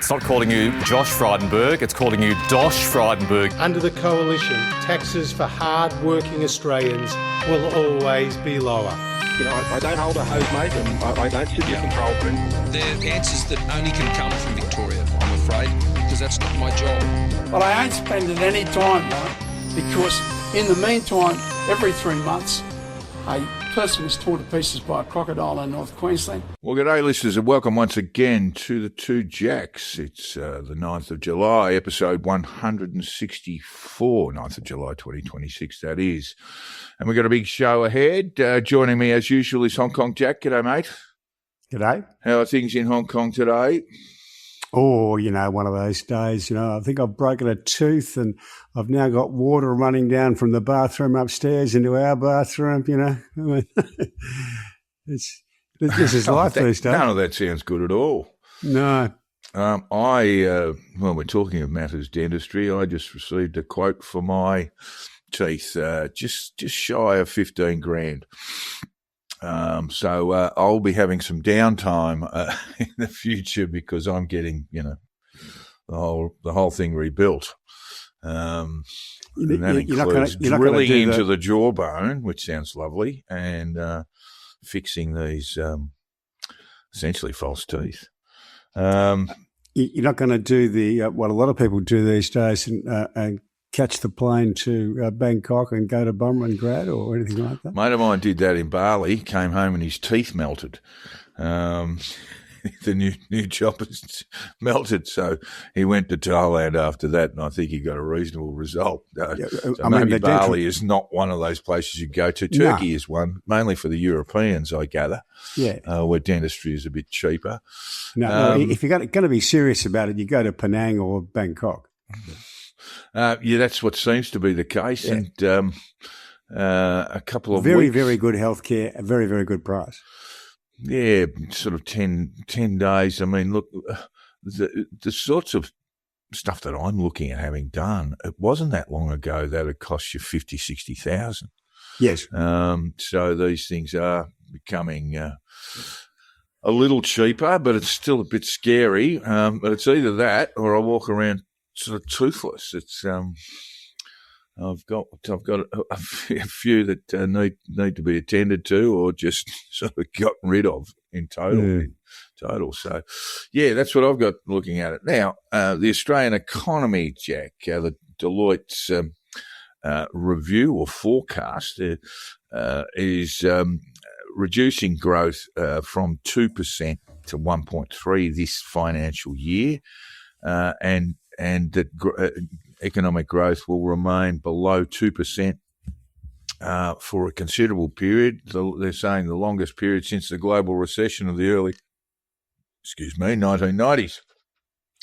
It's not calling you Josh Frydenberg, it's calling you Dosh Frydenberg. Under the Coalition, taxes for hard-working Australians will always be lower. You know, I don't hold a hose, mate, and I don't sit in control room. They're answers that only can come from Victoria, I'm afraid, because that's not my job. But I ain't spending any time, though, because in the meantime, every 3 months, a person was torn to pieces by a crocodile in North Queensland. Well, g'day listeners, and welcome once again to the Two Jacks. It's the 9th of July, episode 164, 9th of July 2026, that is. And we've got a big show ahead. Joining me as usual is Hong Kong Jack. G'day, mate. G'day. How are things in Hong Kong today? Oh, you know, one of those days, you know, I think I've broken a tooth and I've now got water running down from the bathroom upstairs into our bathroom, you know. This is life these days. None of that sounds good at all. No. Well, we're talking of matters dentistry. I just received a quote for my teeth, just shy of 15 grand. So I'll be having some downtime in the future because I'm getting, you know, the whole thing rebuilt. And that includes drilling into the jawbone, which sounds lovely, and fixing these essentially false teeth. You're not going to do what a lot of people do these days and catch the plane to Bangkok and go to Grad or anything like that? Mate of mine did that in Bali, came home and his teeth melted. The new choppers melted, so he went to Thailand after that, and I think he got a reasonable result. Maybe Bali is not one of those places you go to. Turkey is one, mainly for the Europeans, I gather, where dentistry is a bit cheaper. No, if you're going to be serious about it, you go to Penang or Bangkok. That's what seems to be the case, and a couple of very, weeks, very good healthcare, a very, very good price. Yeah, sort of 10 days. I mean, look, the sorts of stuff that I'm looking at having done, it wasn't that long ago that it cost you 50, 60,000. Yes. So these things are becoming a little cheaper, but it's still a bit scary. But it's either that or I walk around sort of toothless. It's I've got a few that need to be attended to or just sort of gotten rid of in total. So, yeah, that's what I've got looking at it now. The Australian economy, Jack, the Deloitte's review or forecast is reducing growth from 2% to 1.3% this financial year, and that economic growth will remain below 2% for a considerable period. They're saying the longest period since the global recession of the early, 1990s.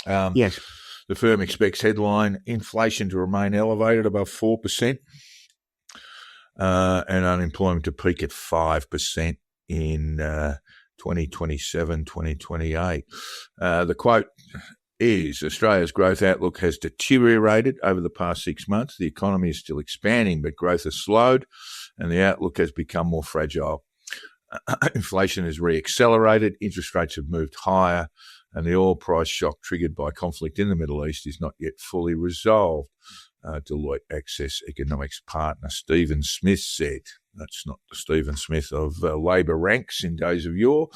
Yes. The firm expects headline inflation to remain elevated above 4%, and unemployment to peak at 5% in 2027, 2028. The quote is Australia's growth outlook has deteriorated over the past 6 months. The economy is still expanding, but growth has slowed and the outlook has become more fragile. Inflation has reaccelerated, interest rates have moved higher, and the oil price shock triggered by conflict in the Middle East is not yet fully resolved, Deloitte Access Economics partner Stephen Smith said. That's not the Stephen Smith of Labor ranks in days of yore.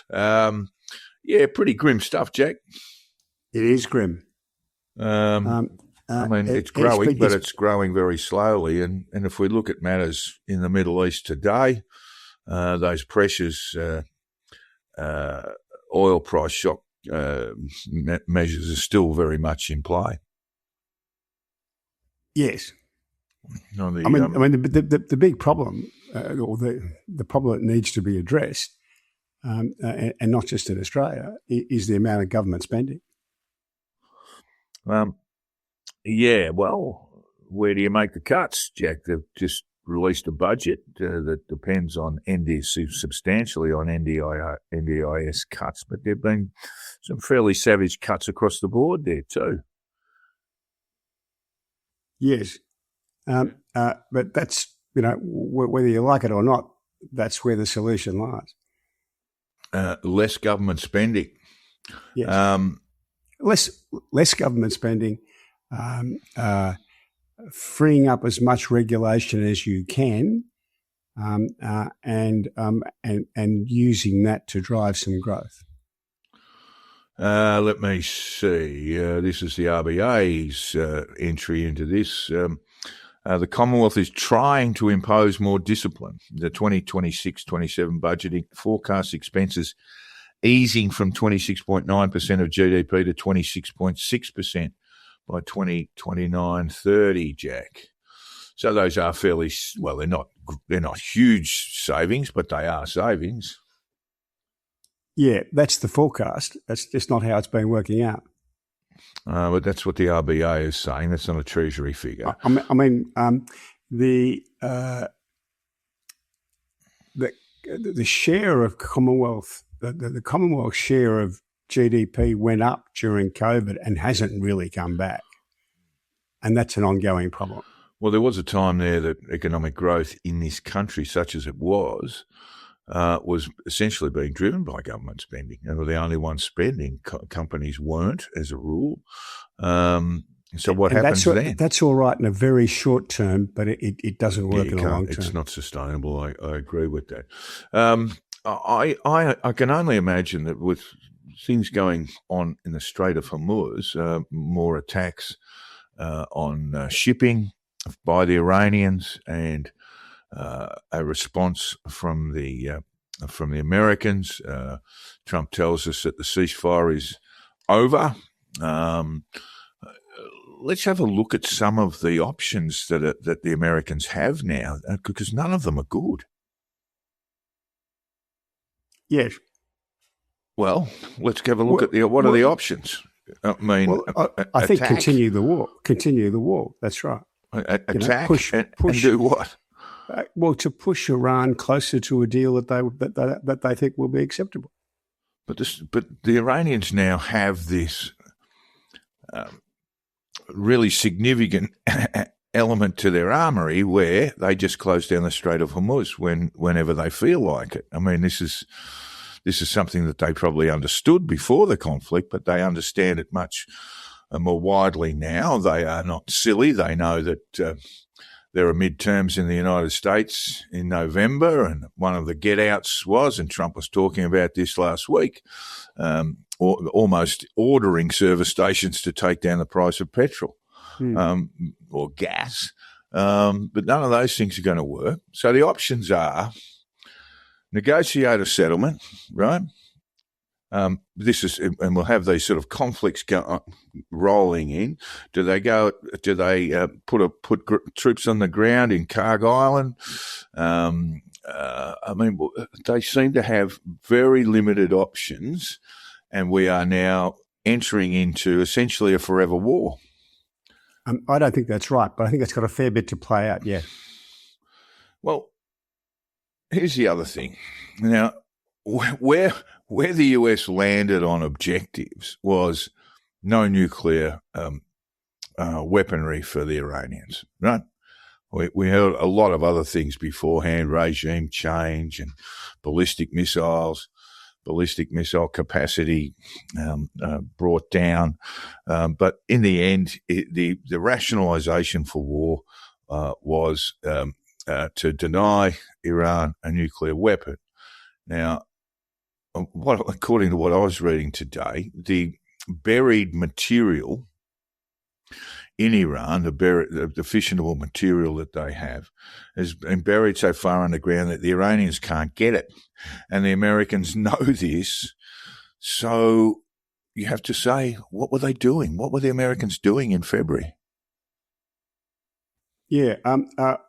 Pretty grim stuff, Jack. It is grim. I mean, it's growing, but it's growing very slowly. And if we look at matters in the Middle East today, those pressures, oil price shock measures are still very much in play. Yes. The big problem, or the problem that needs to be addressed, and not just in Australia, is the amount of government spending. Well, where do you make the cuts, Jack? They've just released a budget that depends on substantially on NDIS cuts, but there have been some fairly savage cuts across the board there too. Yes, but that's, whether you like it or not, that's where the solution lies. Less government spending. Yes. less government spending, freeing up as much regulation as you can, and using that to drive some growth. Let me see. This is the RBA's entry into this. The Commonwealth is trying to impose more discipline. The 2026-27 budgeting forecasts expenses easing from 26.9% of GDP to 26.6% by 2029-30, Jack. So those are fairly, well, they're not huge savings, but they are savings. Yeah, that's the forecast. That's just not how it's been working out. But that's what the RBA is saying. That's not a Treasury figure. The share of Commonwealth, the Commonwealth share of GDP went up during COVID and hasn't really come back, and that's an ongoing problem. Well, there was a time there that economic growth in this country, such as it was essentially being driven by government spending. And were the only ones spending. Companies weren't, as a rule. So what happens then? That's all right in a very short term, but it doesn't work in a long term. It's not sustainable. I agree with that. I can only imagine that with things going on in the Strait of Hormuz, more attacks on shipping by the Iranians and a response from the Americans. Trump tells us that the ceasefire is over. Let's have a look at some of the options that the Americans have now, because none of them are good. Yes. Well, let's have a look at what are the options. I mean, I think continue the war. Continue the war. That's right. Attack push, and do what? To push Iran closer to a deal that they think will be acceptable. But the Iranians now have this really significant element to their armory where they just close down the Strait of Hormuz whenever they feel like it. I mean, this is something that they probably understood before the conflict, but they understand it much more widely now. They are not silly. They know that there are midterms in the United States in November, and one of the get-outs was, and Trump was talking about this last week, almost ordering service stations to take down the price of petrol or gas. But none of those things are going to work. So the options are negotiate a settlement, right? And we'll have these sort of conflicts rolling in. Do they put troops on the ground in Carg Island? They seem to have very limited options, and we are now entering into essentially a forever war. I don't think that's right, but I think it's got a fair bit to play out, yeah. Well, here's the other thing. Now, where the US landed on objectives was no nuclear weaponry for the Iranians, right? We heard a lot of other things beforehand, regime change and ballistic missile capacity brought down. But in the end, the rationalisation for war was to deny Iran a nuclear weapon. Now, according to what I was reading today, the buried material in Iran, the fissionable material that they have, has been buried so far underground that the Iranians can't get it. And the Americans know this. So you have to say, what were they doing? What were the Americans doing in February? Yeah, I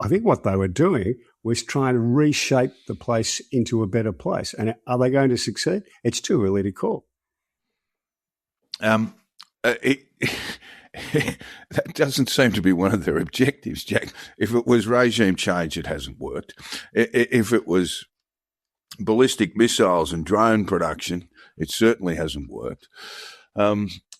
think what they were doing was trying to reshape the place into a better place. And are they going to succeed? It's too early to call. That doesn't seem to be one of their objectives, Jack. If it was regime change, it hasn't worked. If it was ballistic missiles and drone production, it certainly hasn't worked.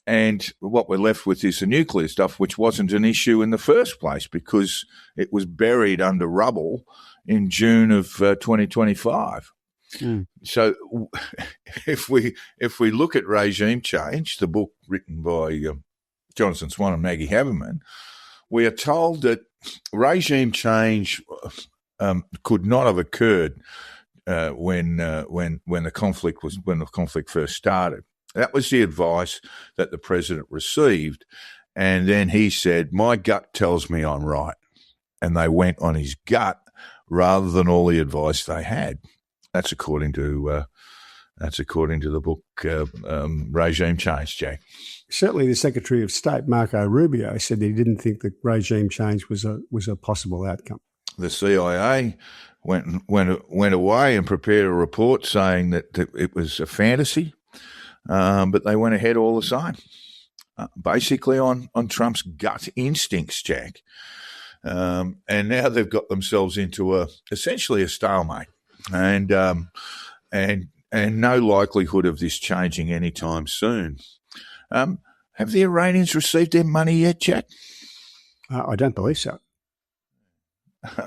And what we're left with is the nuclear stuff, which wasn't an issue in the first place because it was buried under rubble in June of 2025. So if we look at Regime Change, the book written by Jonathan Swan and Maggie Haberman, we are told that regime change could not have occurred when the conflict first started. That was the advice that the president received, and then he said, "My gut tells me I'm right," and they went on his gut rather than all the advice they had. That's according to the book Regime Change, Jack. Certainly, the Secretary of State Marco Rubio said that he didn't think that regime change was a possible outcome. The CIA went away and prepared a report saying that it was a fantasy, but they went ahead all the same, basically on Trump's gut instincts, Jack. And now they've got themselves into essentially a stalemate, and no likelihood of this changing anytime soon. Have the Iranians received their money yet, Jack? I don't believe so.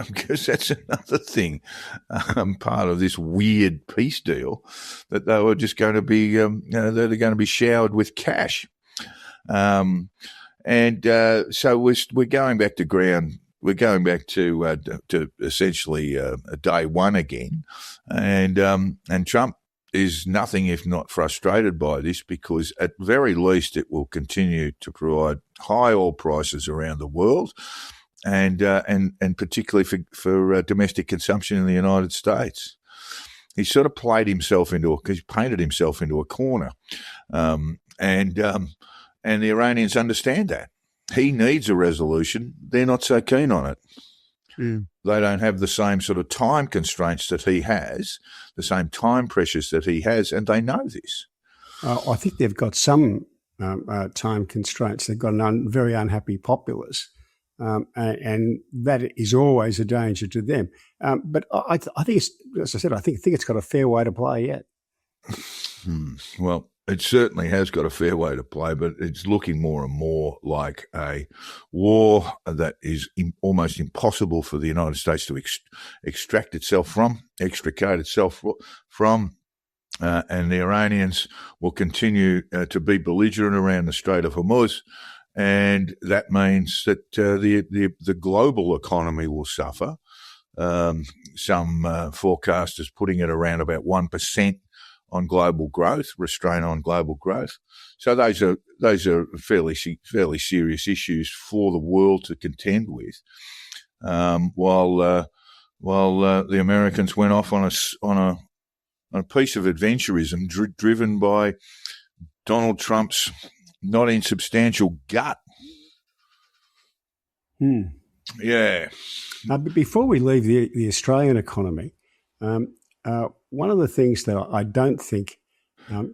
Because that's another thing, part of this weird peace deal, that they were just going to be, they're going to be showered with cash. So we're going back to ground. We're going back to essentially day one again, and Trump is nothing if not frustrated by this, because at very least it will continue to provide high oil prices around the world, and particularly for domestic consumption in the United States. He sort of painted himself into a corner, and the Iranians understand that. He needs a resolution. They're not so keen on it. They don't have the same sort of time constraints that he has, the same time pressures that he has, and they know this. I think they've got some time constraints. They've got very unhappy populace, and that is always a danger to them. But I think, as I said, I think it's got a fair way to play yet. Well, it certainly has got a fair way to play, but it's looking more and more like a war that is almost impossible for the United States to extricate itself from, and the Iranians will continue to be belligerent around the Strait of Hormuz, and that means that the global economy will suffer. Some forecasters putting it around about 1% on global growth, restraint on global growth. So those are fairly serious issues for the world to contend with. While the Americans went off on a piece of adventurism driven by Donald Trump's not insubstantial gut. Yeah. But before we leave the Australian economy, one of the things that I don't think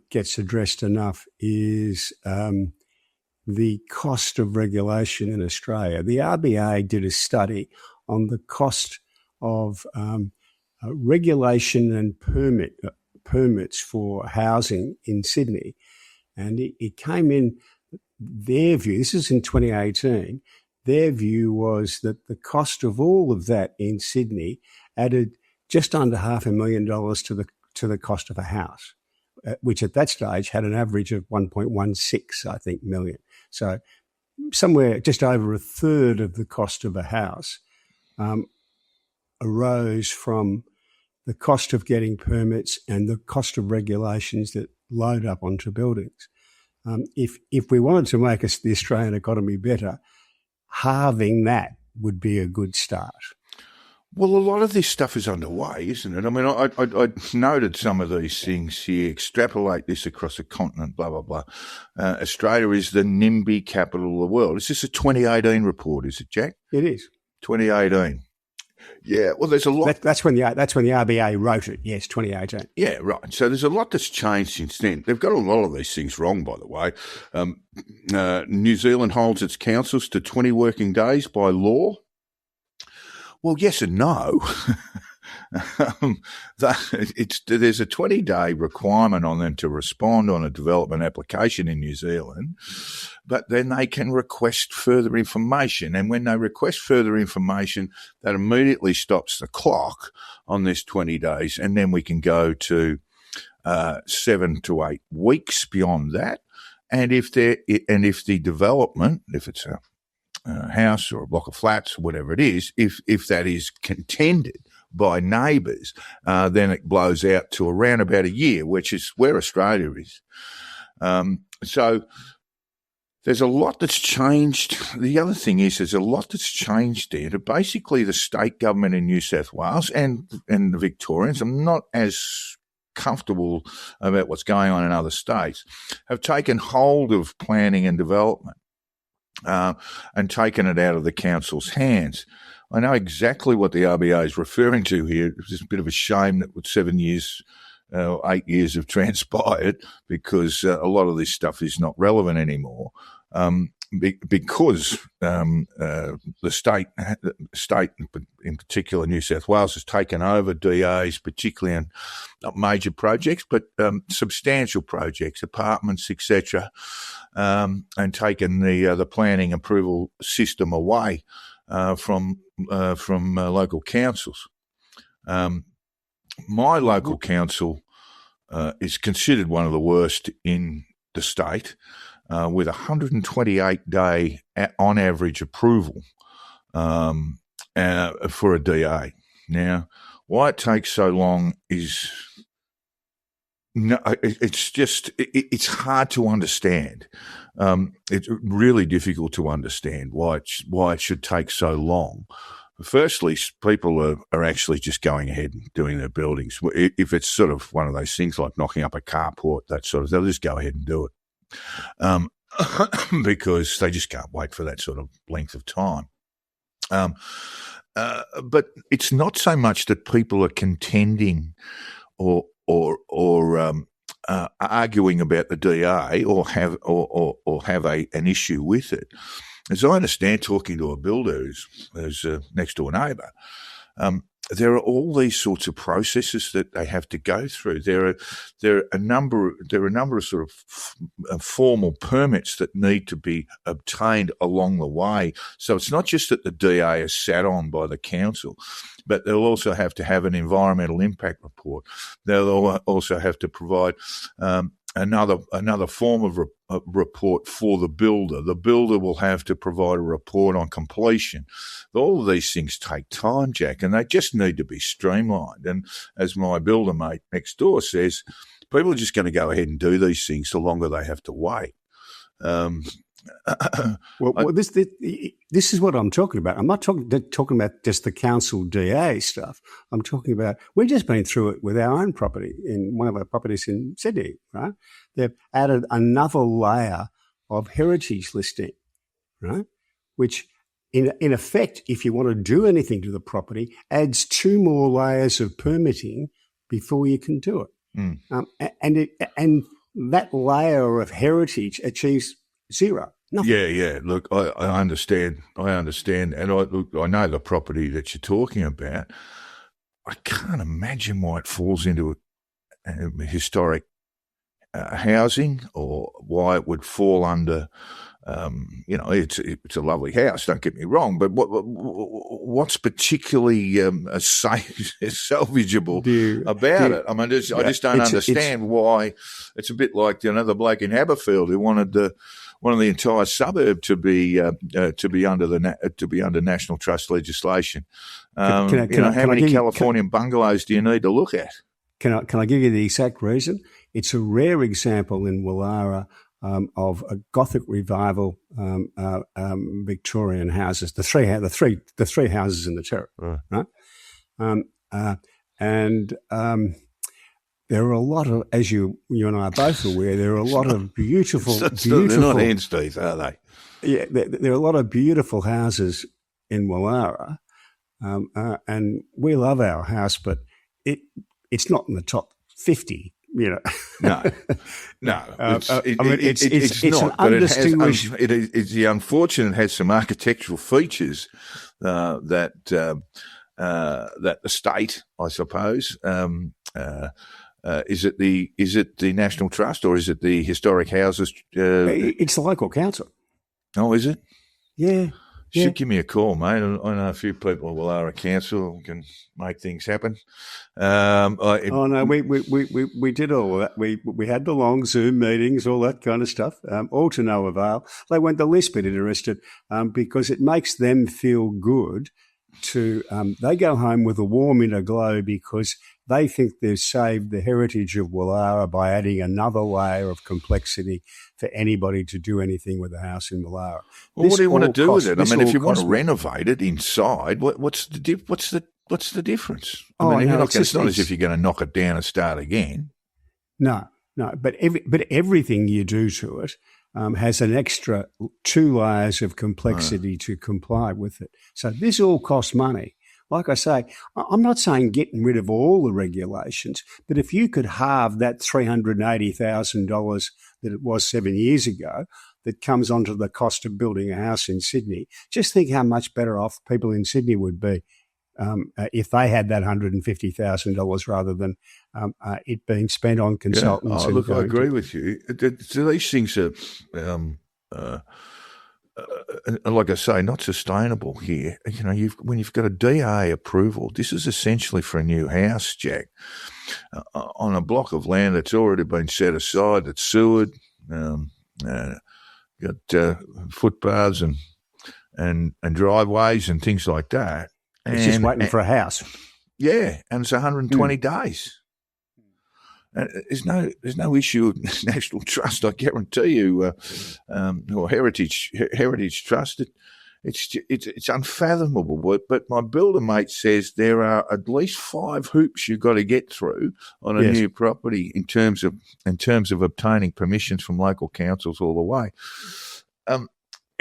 gets addressed enough is the cost of regulation in Australia. The RBA did a study on the cost of regulation and permits for housing in Sydney, and it came in, their view, this is in 2018, their view was that the cost of all of that in Sydney added just under $500,000 to the cost of a house, which at that stage had an average of 1.16, I think, million. So somewhere just over a third of the cost of a house arose from the cost of getting permits and the cost of regulations that load up onto buildings. If we wanted to make the Australian economy better, halving that would be a good start. Well, a lot of this stuff is underway, isn't it? I mean, I noted some of these things here, extrapolate this across a continent, blah, blah, blah. Australia is the NIMBY capital of the world. Is this a 2018 report, is it, Jack? It is. 2018. Yeah, well, there's a lot. That's when the RBA wrote it, yes, 2018. Yeah, right. So there's a lot that's changed since then. They've got a lot of these things wrong, by the way. New Zealand holds its councils to 20 working days by law. Well, yes and no. There's a 20-day requirement on them to respond on a development application in New Zealand. but then they can request further information. And when they request further information, that immediately stops the clock on this 20 days. And then we can go to 7 to 8 weeks beyond that. And if the development, if it's a house or a block of flats or whatever it is, if that is contended by neighbours, then it blows out to around about a year, which is where Australia is. So there's a lot that's changed. The other thing is there's a lot that's changed there. Basically, the state government in New South Wales and the Victorians, I'm not as comfortable about what's going on in other states, have taken hold of planning and development and taken it out of the council's hands. I know exactly what the RBA is referring to here. It's a bit of a shame that with 7 years, 8 years have transpired, because a lot of this stuff is not relevant anymore. Because the state, in particular New South Wales, has taken over DAs, particularly on not major projects, but substantial projects, apartments, etc., and taken the planning approval system away from local councils. My local council is considered one of the worst in the state, with 128-day on average approval for a DA. Now, why it takes so long is it's hard to understand. It's really difficult to understand why it should take so long. Firstly, people are actually just going ahead and doing their buildings. If it's sort of one of those things like knocking up a carport, that sort of, they'll just go ahead and do it. Because they just can't wait for that sort of length of time. But it's not so much that people are contending or arguing about the DA or have an issue with it. As I understand, talking to a builder who's a next door neighbour, there are all these sorts of processes that they have to go through. There are a number of sort of formal permits that need to be obtained along the way. So it's not just that the DA is sat on by the council, but they'll also have to have an environmental impact report. They'll also have to provide another form of report for the builder. The builder will have to provide a report on completion. All of these things take time, Jack, and they just need to be streamlined. And as my builder mate next door says, people are just going to go ahead and do these things the longer they have to wait. This is what I'm talking about. I'm not talking about just the council DA stuff. I'm talking about, we've just been through it with our own property, in one of our properties in Sydney, right? They've added another layer of heritage listing, right? Which in effect, if you want to do anything to the property, adds 2 more layers of permitting before you can do it. And that layer of heritage achieves zero. Nothing. Yeah. Look, I understand, and I know the property that you're talking about. I can't imagine why it falls into historic housing, or why it would fall under. It's a lovely house. Don't get me wrong, but what's particularly salvageable about it? I mean, I just don't understand why. It's a bit like the bloke in Haberfield who wanted the entire suburb to be under National Trust legislation. How many Californian bungalows do you need to look at? Can I give you the exact reason? It's a rare example in Woollahra of a Gothic revival Victorian houses. The three houses in the territory, right? There are a lot of, as you and I are both aware, there are a lot of beautiful. They're not hen's teeth, are they? Yeah, there are a lot of beautiful houses in Woollahra, and we love our house, but it's not in the top 50. No. It's not. But it's the unfortunate. It has some architectural features that the state, I suppose, Is it the National Trust or is it the Historic Houses? It's the local council. Oh, is it? Yeah. Should give me a call, mate. I know a few people at Woollahra Council who can make things happen. We did all of that. We had the long Zoom meetings, all that kind of stuff, all to no avail. They weren't the least bit interested because it makes them feel good to they go home with a warm inner glow because they think they've saved the heritage of Woollahra by adding another layer of complexity for anybody to do anything with a house in Woollahra. Well, what do you want to do with it? I mean, if you want to renovate it inside, what's the difference? It's not as if you're going to knock it down and start again. No. But everything you do to it has an extra 2 layers of complexity to comply with it. So this all costs money. Like I say, I'm not saying getting rid of all the regulations, but if you could halve that $380,000 that it was 7 years ago that comes onto the cost of building a house in Sydney, just think how much better off people in Sydney would be if they had that $150,000 rather than it being spent on consultants. Yeah. I agree with you. So these things are, like I say, not sustainable here. You know, when you've got a DA approval, this is essentially for a new house, Jack, on a block of land that's already been set aside, that's sewered, got footpaths and driveways and things like that. It's just waiting for a house. Yeah, and it's 120 days. There's no issue of National Trust, I guarantee you, or Heritage Trust. It's unfathomable. But my builder mate says there are at least 5 hoops you've got to get through on a new property in terms of obtaining permissions from local councils all the way.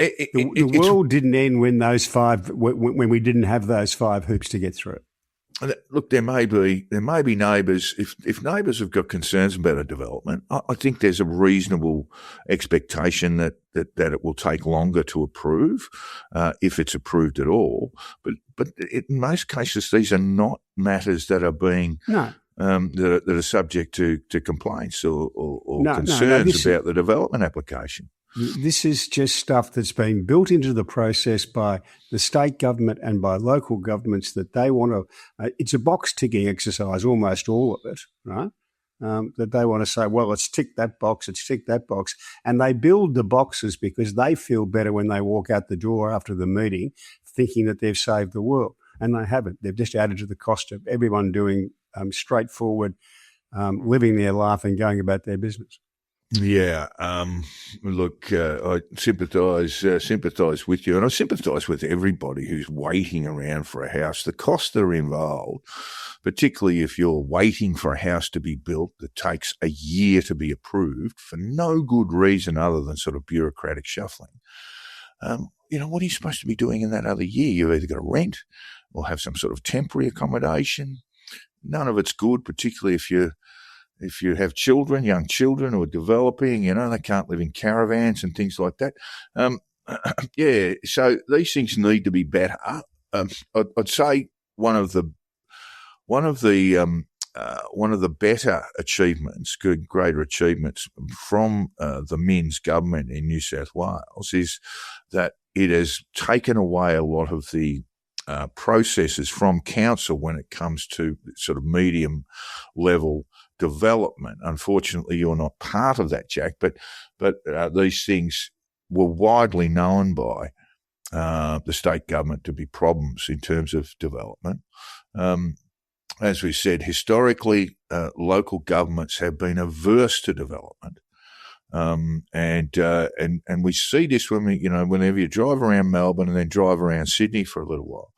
The world didn't end when when we didn't have those 5 hoops to get through. Look, there may be neighbours. If neighbours have got concerns about a development, I think there's a reasonable expectation that it will take longer to approve, if it's approved at all. But in most cases, these are not matters that are being that are subject to complaints or concerns about the development application. This is just stuff that's been built into the process by the state government and by local governments that they want to it's a box-ticking exercise, almost all of it, right? That they want to say, well, it's ticked that box, it's ticked that box. And they build the boxes because they feel better when they walk out the door after the meeting thinking that they've saved the world. And they haven't. They've just added to the cost of everyone doing straightforward, living their life and going about their business. Yeah, look, I sympathise with you, and I sympathise with everybody who's waiting around for a house. The costs that are involved, particularly if you're waiting for a house to be built that takes a year to be approved for no good reason other than sort of bureaucratic shuffling. What are you supposed to be doing in that other year? You've either got to rent or have some sort of temporary accommodation. None of it's good, particularly if you have children, young children who are developing, they can't live in caravans and things like that. So these things need to be better. I'd say one of the better achievements, greater achievements from the Minns government in New South Wales is that it has taken away a lot of the processes from council when it comes to sort of medium level development. Unfortunately, you're not part of that, Jack, but these things were widely known by the state government to be problems in terms of development. As we said, historically, local governments have been averse to development. And we see this whenever you drive around Melbourne and then drive around Sydney for a little while,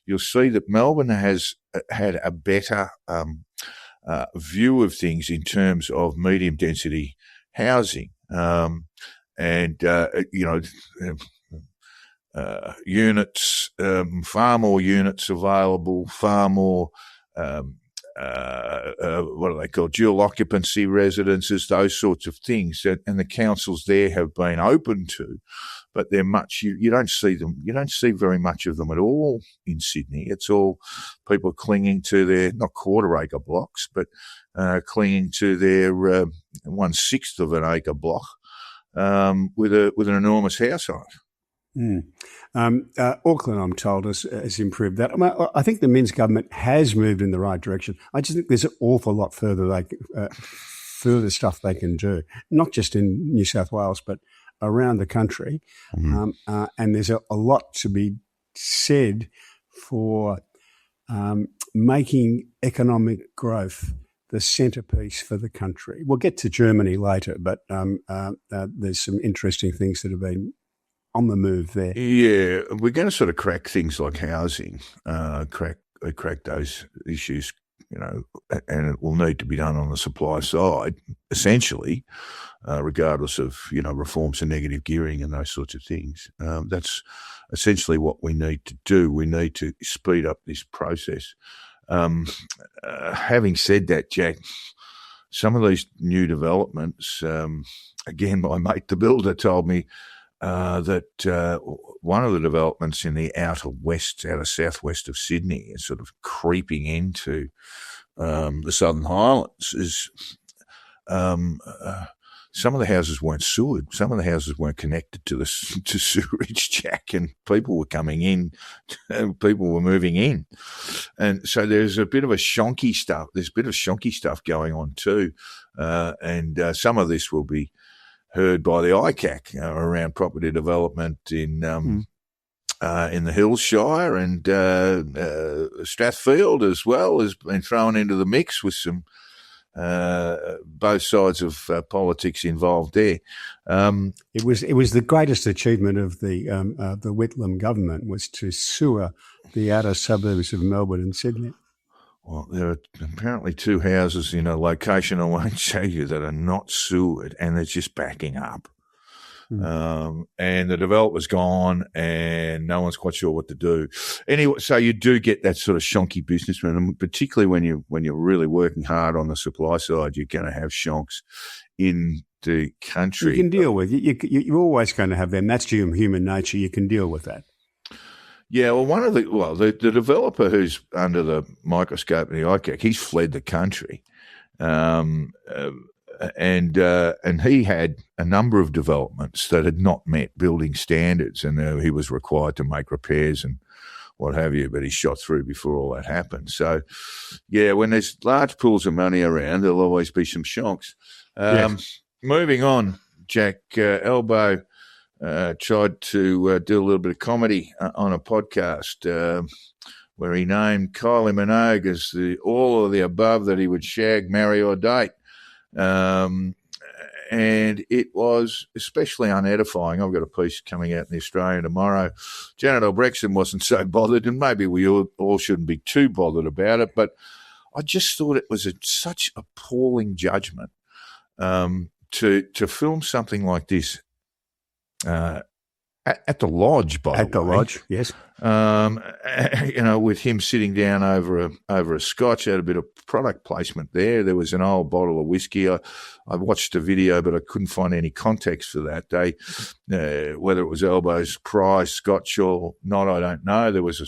you'll see that Melbourne has had a better view of things in terms of medium density housing, units, far more units available, far more what do they call, dual occupancy residences, those sorts of things, and the councils there have been open to, but they're much, you don't see them, you don't see very much of them at all in Sydney. It's all people clinging to their, not quarter acre blocks, but clinging to their 1/6 of an acre block with an enormous household. Auckland, I'm told, has improved that. I think the Minns government has moved in the right direction. I just think there's an awful lot further stuff they can do, not just in New South Wales, but around the country. And there's a lot to be said for making economic growth the centrepiece for the country. We'll get to Germany later, but there's some interesting things that have been on the move there. Yeah, we're going to sort of crack things like housing, crack those issues, and it will need to be done on the supply side, essentially, regardless of, reforms and negative gearing and those sorts of things. That's essentially what we need to do. We need to speed up this process. Having said that, Jack, some of these new developments, again, my mate, the builder, told me that one of the developments in the outer southwest of Sydney is sort of creeping into the Southern Highlands is some of the houses weren't sewered. Some of the houses weren't connected to sewerage, Jack, and people were coming in, people were moving in. And so there's a bit of shonky stuff going on too. And some of this will be heard by the ICAC around property development in the Hills Shire, and Strathfield as well has been thrown into the mix with some both sides of politics involved there. It was the greatest achievement of the Whitlam government was to sewer the outer suburbs of Melbourne and Sydney. Well, there are apparently two houses in a location I won't show you that are not sewered, and they're just backing up. And the developer's gone, and no one's quite sure what to do. Anyway, so you do get that sort of shonky businessman, and particularly when you're really working hard on the supply side, you're going to have shonks in the country. You can deal with it. You're always going to have them. That's human nature. You can deal with that. Yeah, well, the developer who's under the microscope of the ICAC, he's fled the country, and he had a number of developments that had not met building standards, and he was required to make repairs and what have you, but he shot through before all that happened. So, yeah, when there's large pools of money around, there'll always be some shocks. Yes. Moving on, Jack, Elbow tried to do a little bit of comedy on a podcast where he named Kylie Minogue as all of the above that he would shag, marry or date. And it was especially unedifying. I've got a piece coming out in the Australian tomorrow. Janet Albrechtsen wasn't so bothered, and maybe we all shouldn't be too bothered about it, but I just thought it was such appalling judgment to film something like this at the lodge, by the way. At the lodge, yes. With him sitting down over a scotch, had a bit of product placement there. There was an old bottle of whiskey. I watched a video, but I couldn't find any context for that. Whether it was Elbow's prize scotch or not, I don't know. There was a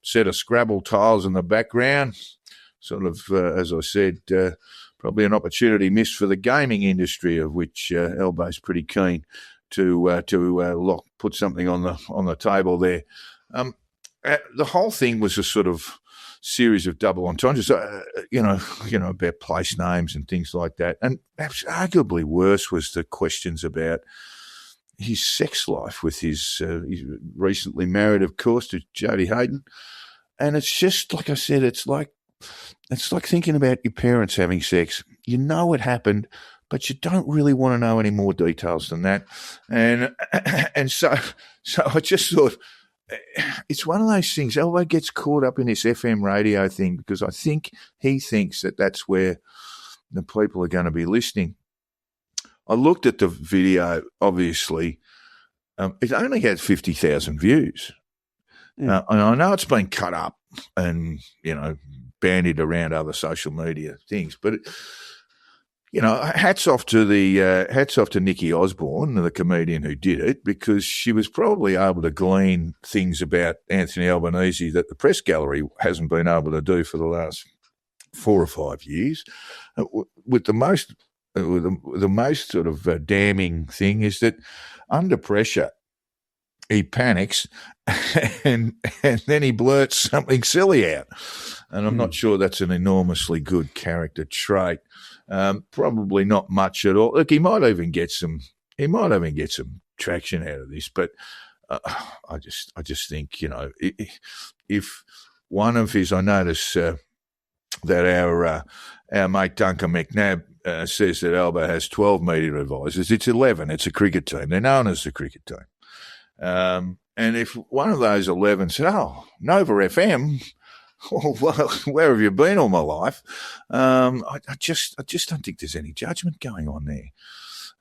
set of Scrabble tiles in the background. Sort of, as I said, probably an opportunity missed for the gaming industry, of which Elbow's pretty keen to put something on the table there. The whole thing was a sort of series of double entendres, about place names and things like that. And perhaps arguably worse was the questions about his sex life with he's recently married, of course, to Jodie Hayden. And it's just, like I said, it's like thinking about your parents having sex. You know it happened, but you don't really want to know any more details than that. And so I just thought, it's one of those things. Elbow gets caught up in this FM radio thing because I think he thinks that that's where the people are going to be listening. I looked at the video, obviously. It only had 50,000 views. And I know it's been cut up and, bandied around other social media things. But hats off to Nikki Osborne, the comedian who did it, because she was probably able to glean things about Anthony Albanese that the press gallery hasn't been able to do for the last 4 or 5 years. With the most sort of damning thing is that under pressure, he panics and then he blurts something silly out. And I'm not sure that's an enormously good character trait. Probably not much at all. Look, he might even get some traction out of this, but I just think, if one of his, I notice that our mate Duncan McNabb says that Albo has 12 media advisors. It's 11. It's a cricket team. They're known as the cricket team. And if one of those 11 said, "Oh, Nova FM, well, where have you been all my life?" I just don't think there's any judgment going on there.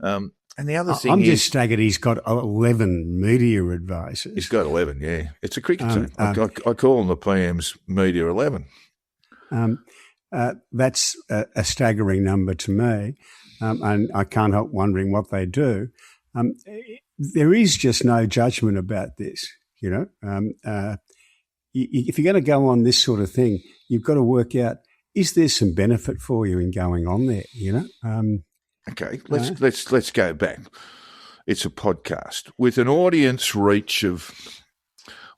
And the other thing I'm just staggered he's got 11 media advisors. He's got 11, yeah. It's a cricket team. I call them the PM's Media 11. That's a staggering number to me, and I can't help wondering what they do. There is just no judgment about this, if you're going to go on this sort of thing, you've got to work out, is there some benefit for you in going on there, Okay, let's go back. It's a podcast with an audience reach of,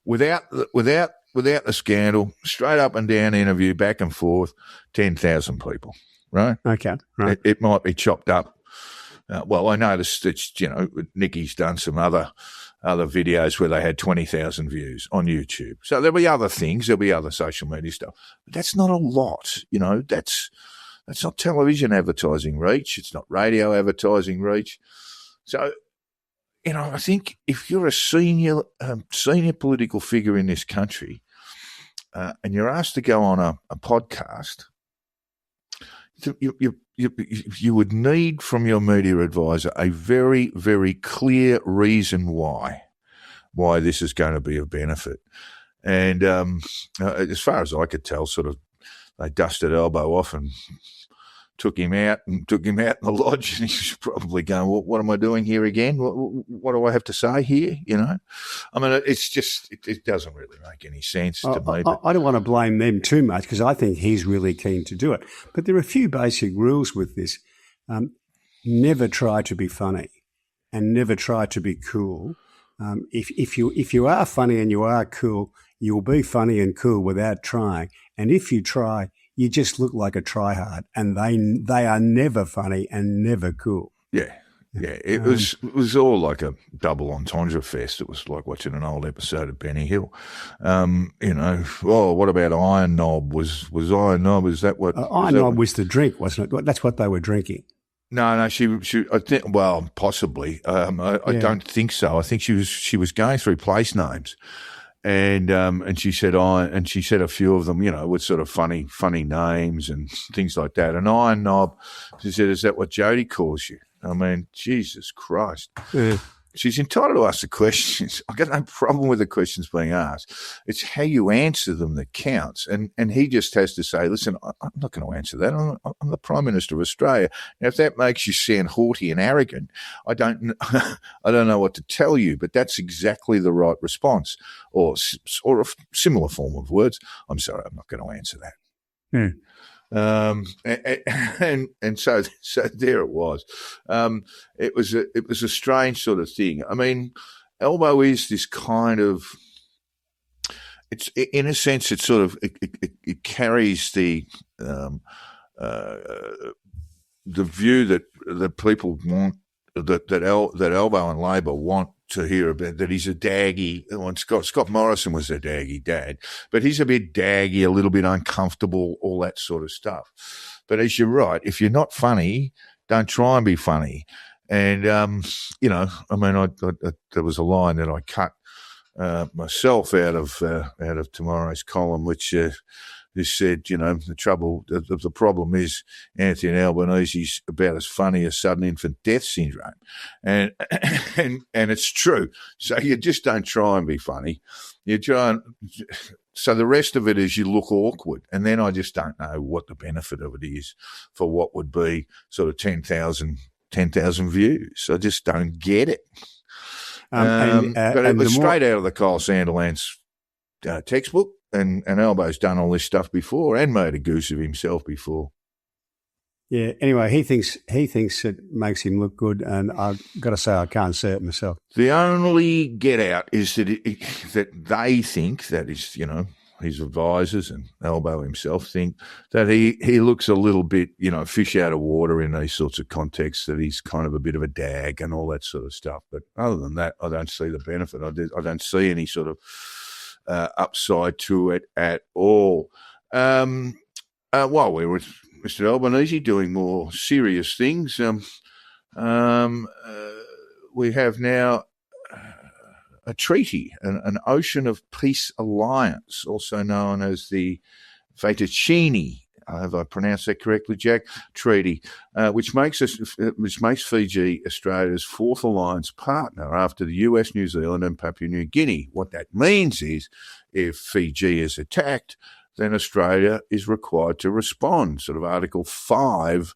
without the scandal, straight up and down interview, back and forth, 10,000 people, right? Okay, right. It might be chopped up. I noticed that, Nikki's done some other videos where they had 20,000 views on YouTube. So there'll be other things, there'll be other social media stuff. But that's not a lot, that's not television advertising reach. It's not radio advertising reach. So, I think if you're a senior political figure in this country and you're asked to go on a podcast, you would need from your media advisor a very, very clear reason why this is going to be of benefit. And as far as I could tell, sort of they dusted Elbow off and took him out in the lodge, and he's probably going, well, what am I doing here again? What do I have to say here? I mean, it's just, it doesn't really make any sense to me. I don't want to blame them too much because I think he's really keen to do it. But there are a few basic rules with this. Never try to be funny and never try to be cool. If you are funny and you are cool, you'll be funny and cool without trying. And if you try, you just look like a tryhard, and they are never funny and never cool. Yeah. It was all like a double entendre fest. It was like watching an old episode of Benny Hill. What about Iron Knob? Was Iron Knob? Is that what? Iron Knob was the drink, wasn't it? That's what they were drinking. No, she. I think. Well, possibly. I don't think so. I think she was going through place names. And she said a few of them, with sort of funny names and things like that. And Iron Knob, she said, "Is that what Jody calls you?" I mean, Jesus Christ. Yeah. She's entitled to ask the questions. I've got no problem with the questions being asked. It's how you answer them that counts. And he just has to say, listen, I'm not going to answer that. I'm the Prime Minister of Australia. And if that makes you sound haughty and arrogant, I don't know what to tell you, but that's exactly the right response, or a similar form of words. I'm sorry, I'm not going to answer that. Yeah. And so there it was. It was a strange sort of thing. I mean, Elbow is this kind of, it's in a sense, it's sort of, it carries the view that people want, that Elbow and Labor want to hear about, that he's a daggy. Scott Morrison was a daggy dad, but he's a bit daggy, a little bit uncomfortable, all that sort of stuff. But as you're right, if you're not funny, don't try and be funny. And I mean, there was a line that I cut myself out of tomorrow's column, which who said, the problem is Anthony Albanese's about as funny as sudden infant death syndrome. And it's true. So you just don't try and be funny. You try and, so the rest of it is you look awkward. And then I just don't know what the benefit of it is for what would be sort of 10,000 views. I just don't get it. But it was straight out of the Kyle Sanderland's textbook, and Albo's done all this stuff before and made a goose of himself before. Yeah. Anyway, he thinks it makes him look good, and I've got to say I can't see it myself. The only get out is that that they think, that is, his advisors and Albo himself think that he looks a little bit, fish out of water in these sorts of contexts, that he's kind of a bit of a dag and all that sort of stuff. But other than that, I don't see the benefit. I don't see any sort of upside to it at all. While we were with Mr. Albanese doing more serious things, we have now a treaty, an Ocean of Peace Alliance, also known as the Fettuccine, have I pronounced that correctly, Jack? Treaty, which makes Fiji Australia's fourth alliance partner after the US, New Zealand, and Papua New Guinea. What that means is, if Fiji is attacked, then Australia is required to respond. Sort of Article 5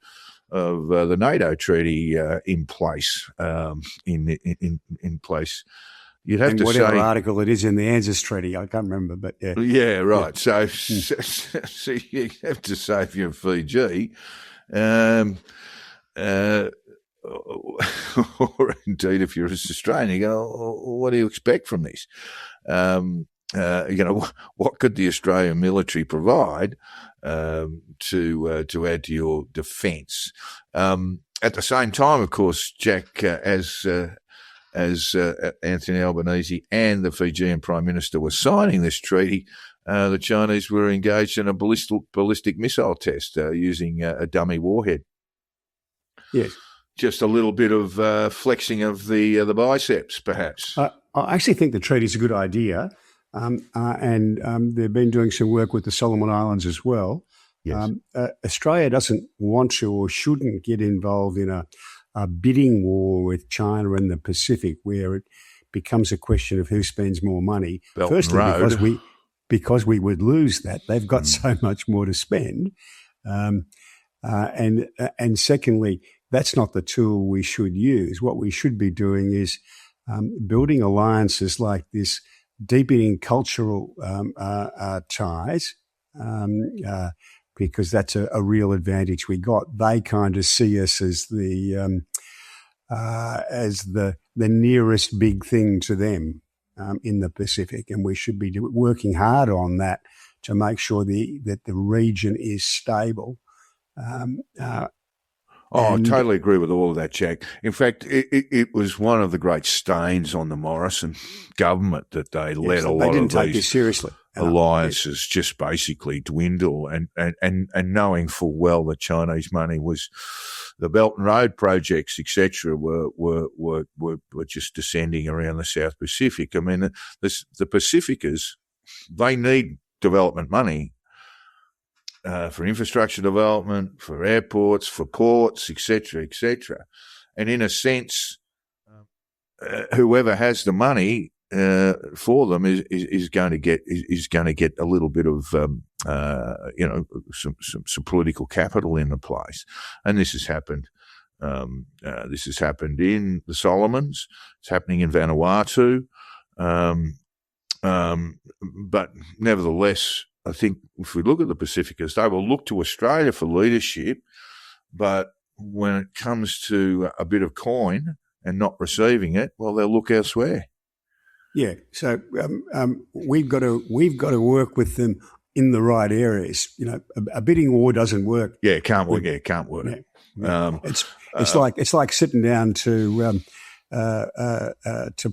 of the NATO treaty in place. In place. You'd have and to whatever say, article it is in the ANZUS Treaty, I can't remember, but yeah. Yeah, right. Yeah. So you have to say, if you're Fiji, or indeed if you're Australian, you go, what do you expect from this? What could the Australian military provide to add to your defence? At the same time, of course, Jack, as Anthony Albanese and the Fijian Prime Minister were signing this treaty, the Chinese were engaged in a ballistic missile test using a dummy warhead. Yes. Just a little bit of flexing of the biceps, perhaps. I actually think the treaty is a good idea, and they've been doing some work with the Solomon Islands as well. Yes. Australia doesn't want to or shouldn't get involved in a bidding war with China in the Pacific, where it becomes a question of who spends more money. Belt Firstly, because we would lose that. They've got so much more to spend. And secondly, that's not the tool we should use. What we should be doing is building alliances like this, deepening cultural ties, because that's a real advantage we got. They kind of see us as the nearest big thing to them in the Pacific, and we should be working hard on that to make sure that the region is stable. I totally agree with all of that, Jack. In fact, it was one of the great stains on the Morrison government that they let a lot of these seriously. Alliances just basically dwindle, and knowing full well that Chinese money was the Belt and Road projects, etc., were just descending around the South Pacific. I mean, the Pacificers, they need development money for infrastructure development, for airports, for ports, etc., etc. And in a sense, whoever has the money for them is going to get a little bit of some political capital in the place, and this has happened. This has happened in the Solomons. It's happening in Vanuatu, but nevertheless, I think if we look at the Pacificers, they will look to Australia for leadership, but when it comes to a bit of coin and not receiving it, well, they'll look elsewhere. Yeah, so we've got to work with them in the right areas. A bidding war doesn't work. Yeah, it can't work. It can't work. Yeah. It's like sitting down to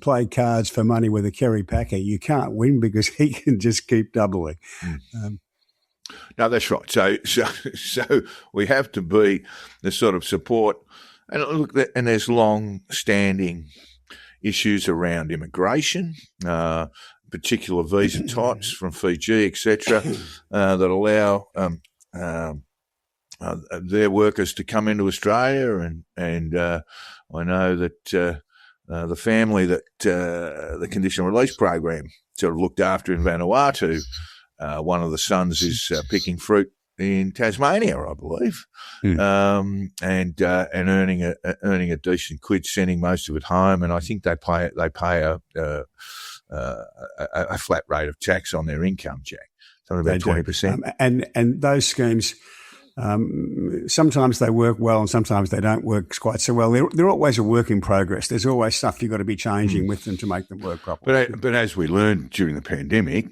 play cards for money with a Kerry Packer. You can't win because he can just keep doubling. No, that's right. So we have to be the sort of support, and look, and there's long-standing issues around immigration, particular visa types from Fiji, etc., that allow their workers to come into Australia, and I know that the family that the conditional release program sort of looked after in Vanuatu, one of the sons is picking fruit in Tasmania, I believe, and earning a decent quid, sending most of it home, and I think they pay a flat rate of tax on their income, Jack, something about 20%. And those schemes. Sometimes they work well and sometimes they don't work quite so well. They're always a work in progress. There's always stuff you've got to be changing with them to make them work properly. But as we learned during the pandemic,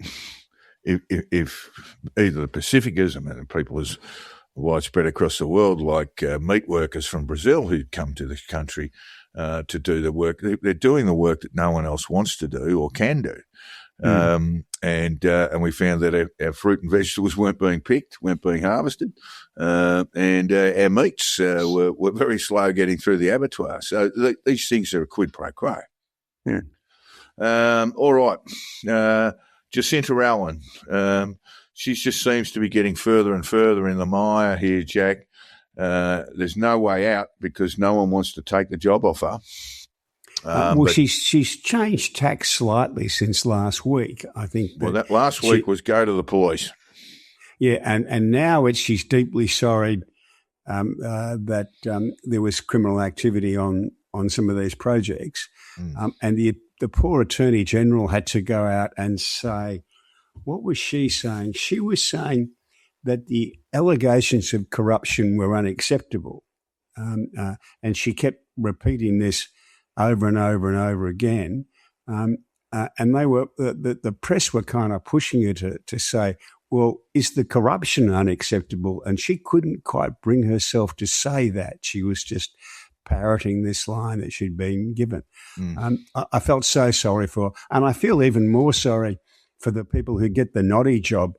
if either the Pacificas, and people as widespread across the world, like meat workers from Brazil who'd come to the country to do the work, they're doing the work that no one else wants to do or can do. And we found that our fruit and vegetables weren't being picked, weren't being harvested, and our meats were very slow getting through the abattoir. So these things are a quid pro quo. Yeah. All right. Jacinta Allen, she just seems to be getting further and further in the mire here, Jack. There's no way out because no one wants to take the job off her. She's changed tack slightly since last week, I think. That last week was go to the police. Yeah, and now she's deeply sorry that there was criminal activity on some of these projects, and the poor Attorney General had to go out and say, what was she saying? She was saying that the allegations of corruption were unacceptable, and she kept repeating this over and over and over again, and they were the press were kind of pushing her to say, well, is the corruption unacceptable? And she couldn't quite bring herself to say that. She was just parroting this line that she'd been given. I felt so sorry for her, and I feel even more sorry for the people who get the noddy job,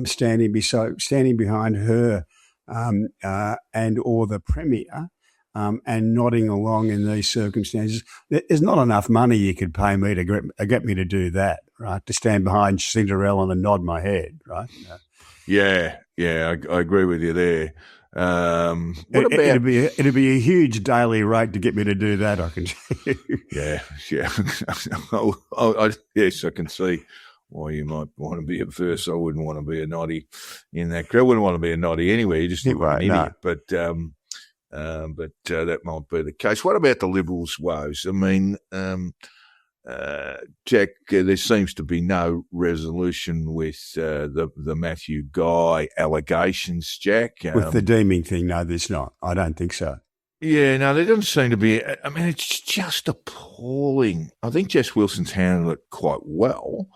standing behind her and or the Premier. And nodding along in these circumstances. There's not enough money you could pay me to get me to do that, right? To stand behind Cinderella and nod my head, right? Yeah, I agree with you there. It'd be a huge daily rate to get me to do that, I can tell you. Yeah. Yes, I can see why you might want to be adverse. I wouldn't want to be a noddy in that. I wouldn't want to be a noddy anyway. You just look like an idiot. But that might be the case. What about the Liberals' woes? I mean, Jack, there seems to be no resolution with the Matthew Guy allegations, Jack. With the deeming thing, no, there's not. I don't think so. Yeah, no, there doesn't seem to be. I mean, it's just appalling. I think Jess Wilson's handled it quite well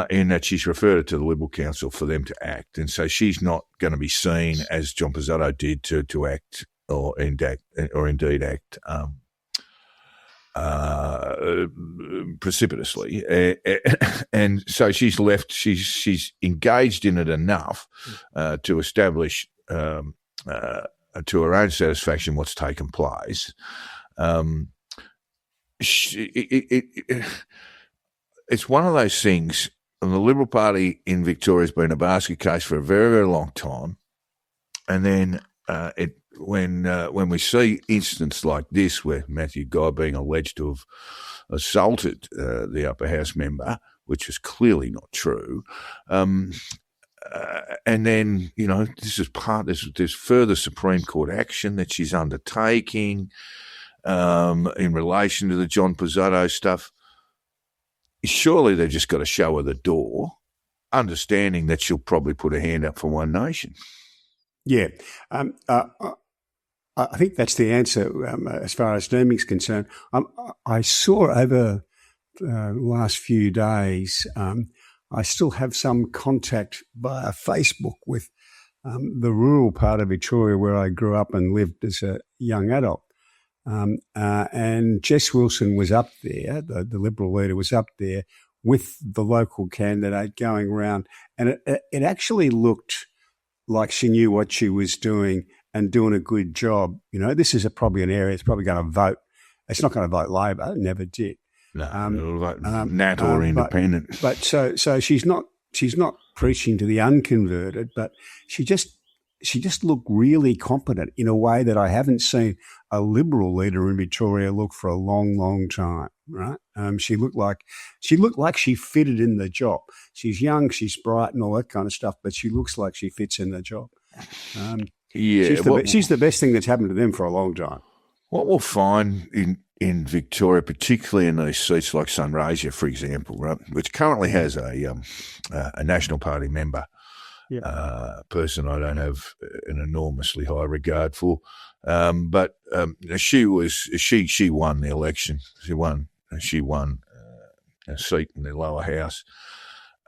in that she's referred it to the Liberal Council for them to act. And so she's not going to be seen, as John Pizzotto did, to act or indeed act precipitously, and so she's left. She's engaged in it enough to establish to her own satisfaction what's taken place. It's one of those things. And the Liberal Party in Victoria has been a basket case for a very, very long time, and then when we see incidents like this, where Matthew Guy being alleged to have assaulted the upper house member, which is clearly not true, and then this is there's further Supreme Court action that she's undertaking in relation to the John Pizzotto stuff. Surely they've just got to show her the door, understanding that she'll probably put her hand up for One Nation. Yeah. I think that's the answer as far as deeming's concerned. I saw over the last few days, I still have some contact via Facebook with the rural part of Victoria where I grew up and lived as a young adult. And Jess Wilson was up there, the Liberal leader was up there with the local candidate going around, and it actually looked like she knew what she was doing and doing a good job. This is probably an area it's probably going to vote. It's not going to vote Labor, it never did. Nat or independent. But so she's not preaching to the unconverted, but she just looked really competent in a way that I haven't seen a Liberal leader in Victoria look for a long, long time. Right? She looked like she fitted in the job. She's young, she's bright, and all that kind of stuff, but she looks like she fits in the job. She's the best thing that's happened to them for a long time. What we'll find in Victoria, particularly in these seats like Sunraysia, for example, right, which currently has a National Party member, person I don't have an enormously high regard for, but she won the election. She won a seat in the lower house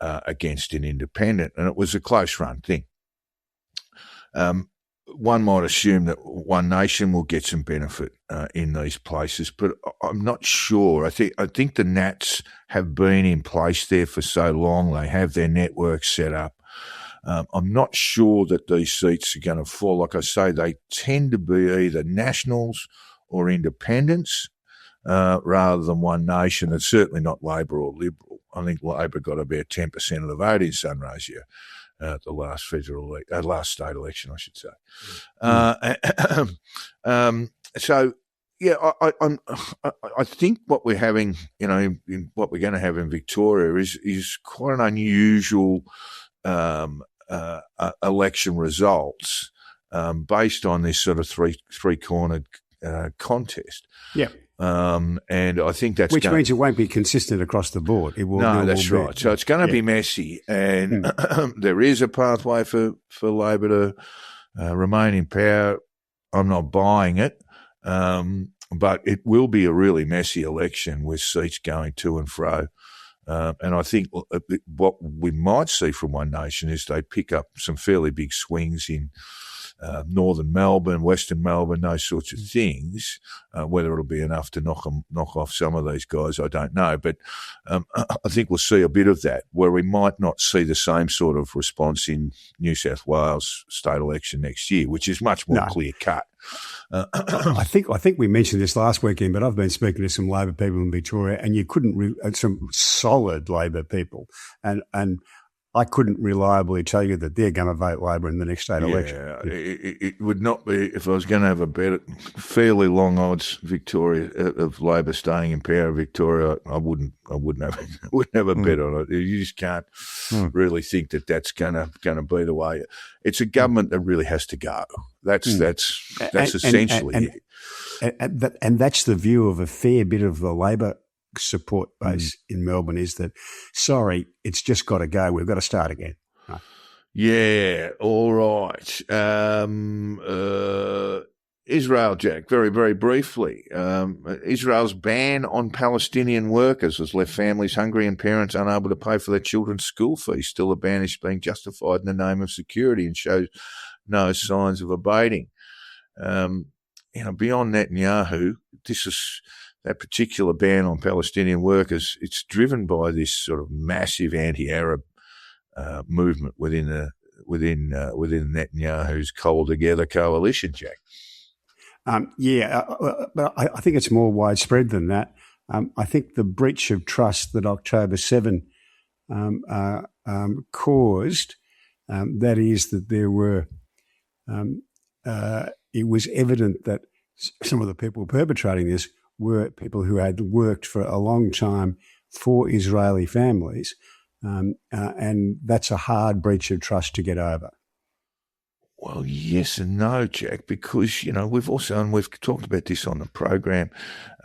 against an independent, and it was a close run thing. One might assume that One Nation will get some benefit in these places, but I'm not sure. I think the Nats have been in place there for so long. They have their network set up. I'm not sure that these seats are going to fall. Like I say, they tend to be either Nationals or Independents rather than One Nation. It's certainly not Labor or Liberal. I think Labor got about 10% of the vote in Sunraysia. The last state election, I should say. So, yeah, I think what we're having, what we're going to have in Victoria is quite an unusual election results based on this sort of three-cornered contest. Yeah. And I think that's which means it won't be consistent across the board. It will. No, that's right. So it's going to be messy, and there is a pathway for Labor to remain in power. I'm not buying it, but it will be a really messy election with seats going to and fro. And I think what we might see from One Nation is they pick up some fairly big swings in northern Melbourne, western Melbourne, those sorts of things. Whether it'll be enough to knock off some of these guys, I don't know. But I think we'll see a bit of that, where we might not see the same sort of response in New South Wales state election next year, which is much more clear cut. I think we mentioned this last weekend, but I've been speaking to some Labor people in Victoria, and you couldn't some solid Labor people, and I couldn't reliably tell you that they're going to vote Labor in the next state election. It would not be, if I was going to have a bet, fairly long odds Victoria of Labor staying in power. Victoria, I wouldn't have a bet on it. You just can't really think that that's going to be the way. It's a government that really has to go. That's essentially it. And that's the view of a fair bit of the Labor support base in Melbourne, is that, sorry, it's just got to go. We've got to start again. Right. Yeah, all right. Israel, Jack, very, very briefly. Israel's ban on Palestinian workers has left families hungry and parents unable to pay for their children's school fees. Still, the ban is being justified in the name of security and shows no signs of abating. Beyond Netanyahu, that particular ban on Palestinian workers, it's driven by this sort of massive anti-Arab movement within Netanyahu's Cobble Together coalition, Jack. But I think it's more widespread than that. I think the breach of trust that October 7 caused, that is that there were, it was evident that some of the people perpetrating this were people who had worked for a long time for Israeli families, and that's a hard breach of trust to get over. Well, yes and no, Jack, because, we've also, and we've talked about this on the program,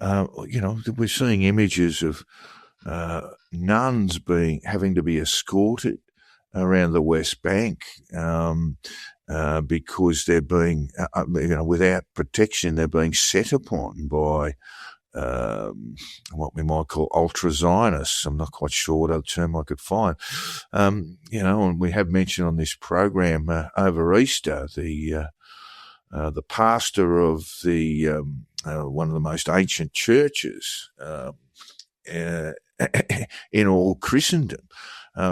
we're seeing images of nuns having to be escorted around the West Bank because they're being, without protection, they're being set upon by what we might call ultra-Zionists. I'm not quite sure what other term I could find. And we have mentioned on this program over Easter, the pastor of the one of the most ancient churches in all Christendom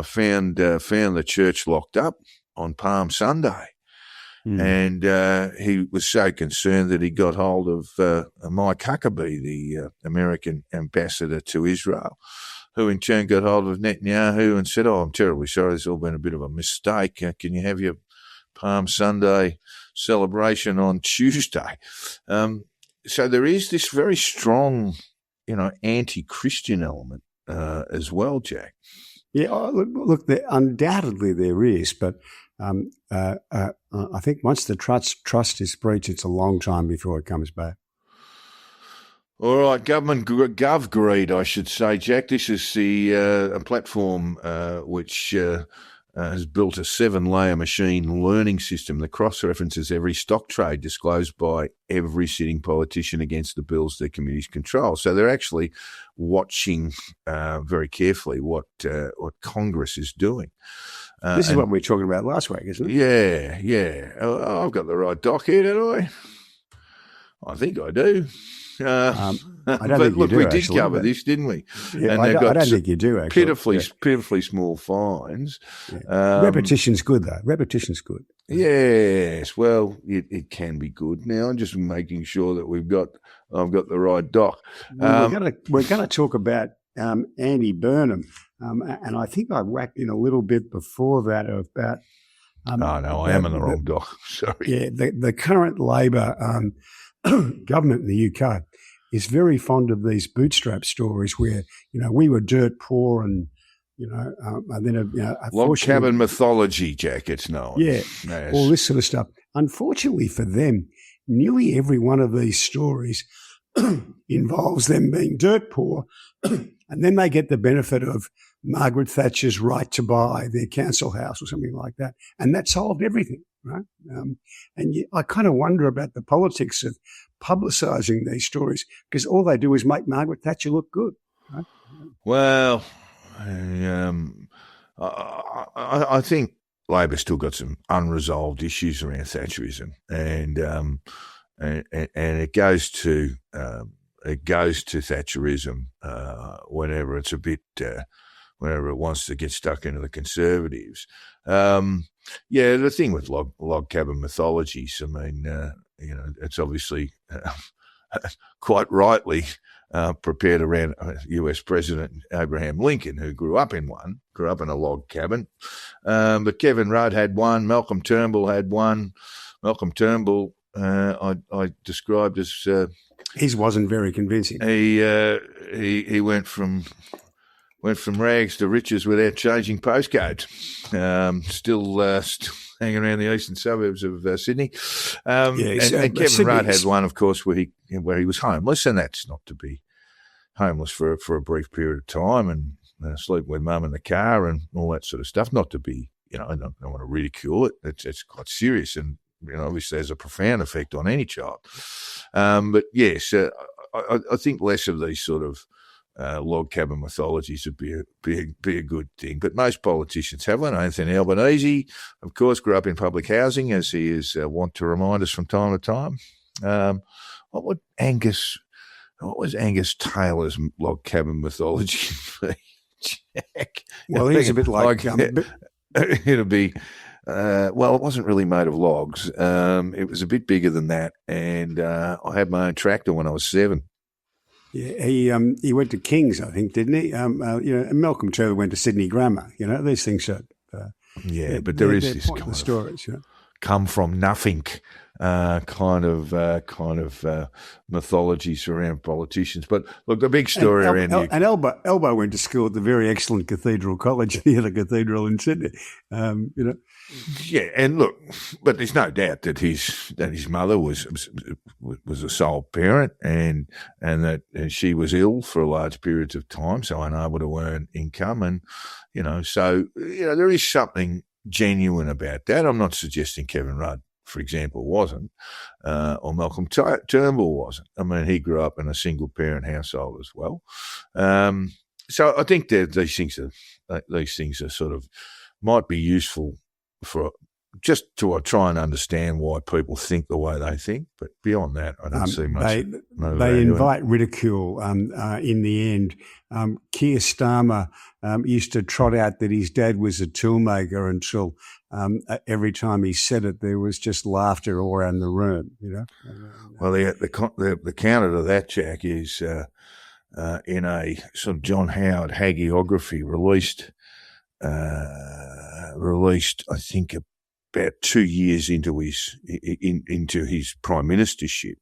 found the church locked up on Palm Sunday. And he was so concerned that he got hold of Mike Huckabee, the American ambassador to Israel, who in turn got hold of Netanyahu and said, I'm terribly sorry, it's all been a bit of a mistake. Can you have your Palm Sunday celebration on Tuesday? So there is this very strong, anti-Christian element as well, Jack. Yeah, look, undoubtedly there is, but I think once the trust is breached, it's a long time before it comes back. All right, government gov greed, I should say, Jack. This is a platform which has built a 7-layer machine learning system that cross-references every stock trade disclosed by every sitting politician against the bills their committees control. So they're actually watching very carefully what Congress is doing. This is what we were talking about last week, isn't Yeah, it? yeah. I've got the right doc here, don't I? I think I do. I don't but think look, you do, we did actually, cover but- this, didn't we? Yeah, and I they've don't got think you do, actually. pitifully small fines. Yeah. Repetition's good, though. Repetition's good. Yes, well, it can be good. Now I'm just making sure that I've got the right doc. Well, we're going to talk about Andy Burnham, and I think I whacked in a little bit before that about. I am in the wrong doc. Sorry. Yeah, the current Labor government in the UK is very fond of these bootstrap stories where we were dirt poor and and then Log cabin mythology, Jack. It's known. Yeah, Yes. all this sort of stuff. Unfortunately for them, nearly every one of these stories involves them being dirt poor, and then they get the benefit of Margaret Thatcher's right to buy their council house or something like that, and that solved everything, right? I kind of wonder about the politics of publicising these stories because all they do is make Margaret Thatcher look good, right? Well, I think Labor's still got some unresolved issues around Thatcherism, and it goes to Thatcherism whenever it's a bit whenever it wants to get stuck into the Conservatives. The thing with log cabin mythologies, I mean, it's obviously quite rightly prepared around US President Abraham Lincoln, who grew up in a log cabin. But Kevin Rudd had one, Malcolm Turnbull had one. Malcolm Turnbull, I described as His wasn't very convincing. he went from rags to riches without changing postcodes. Still hanging around the eastern suburbs of Sydney. And Kevin Rudd had one, of course, where he was homeless, and that's not to be homeless for a brief period of time and sleep with mum in the car and all that sort of stuff. Not to be, I don't want to ridicule it. It's quite serious and, obviously has a profound effect on any child. But yes, I think less of these sort of log cabin mythologies would be a good thing. But most politicians have one. Anthony Albanese, of course, grew up in public housing, as he is wont to remind us from time to time. What was Angus Taylor's log cabin mythology be, Jack? Well, he's a bit like it'll be. It wasn't really made of logs. It was a bit bigger than that, and I had my own tractor when I was 7. Yeah, he went to King's, I think, didn't he? And Malcolm Turnbull went to Sydney Grammar. These things are. But there is this kind of stories. Come from nothing kind of mythologies around politicians. But look, the big story around you. And Elbo went to school at the very excellent Cathedral College, the other cathedral in Sydney. Yeah, and look, but there's no doubt that his mother was a sole parent, and that she was ill for large periods of time, so unable to earn income, and so there is something genuine about that. I'm not suggesting Kevin Rudd, for example, wasn't, or Malcolm Turnbull wasn't. I mean, he grew up in a single parent household as well. So I think that these things are sort of might be useful for just to try and understand why people think the way they think. But beyond that, I don't see much. They invite ridicule in the end. Keir Starmer used to trot out that his dad was a toolmaker until every time he said it, there was just laughter all around the room, Well, the counter to that, Jack, is in a sort of John Howard hagiography released, I think, about 2 years into his prime ministership,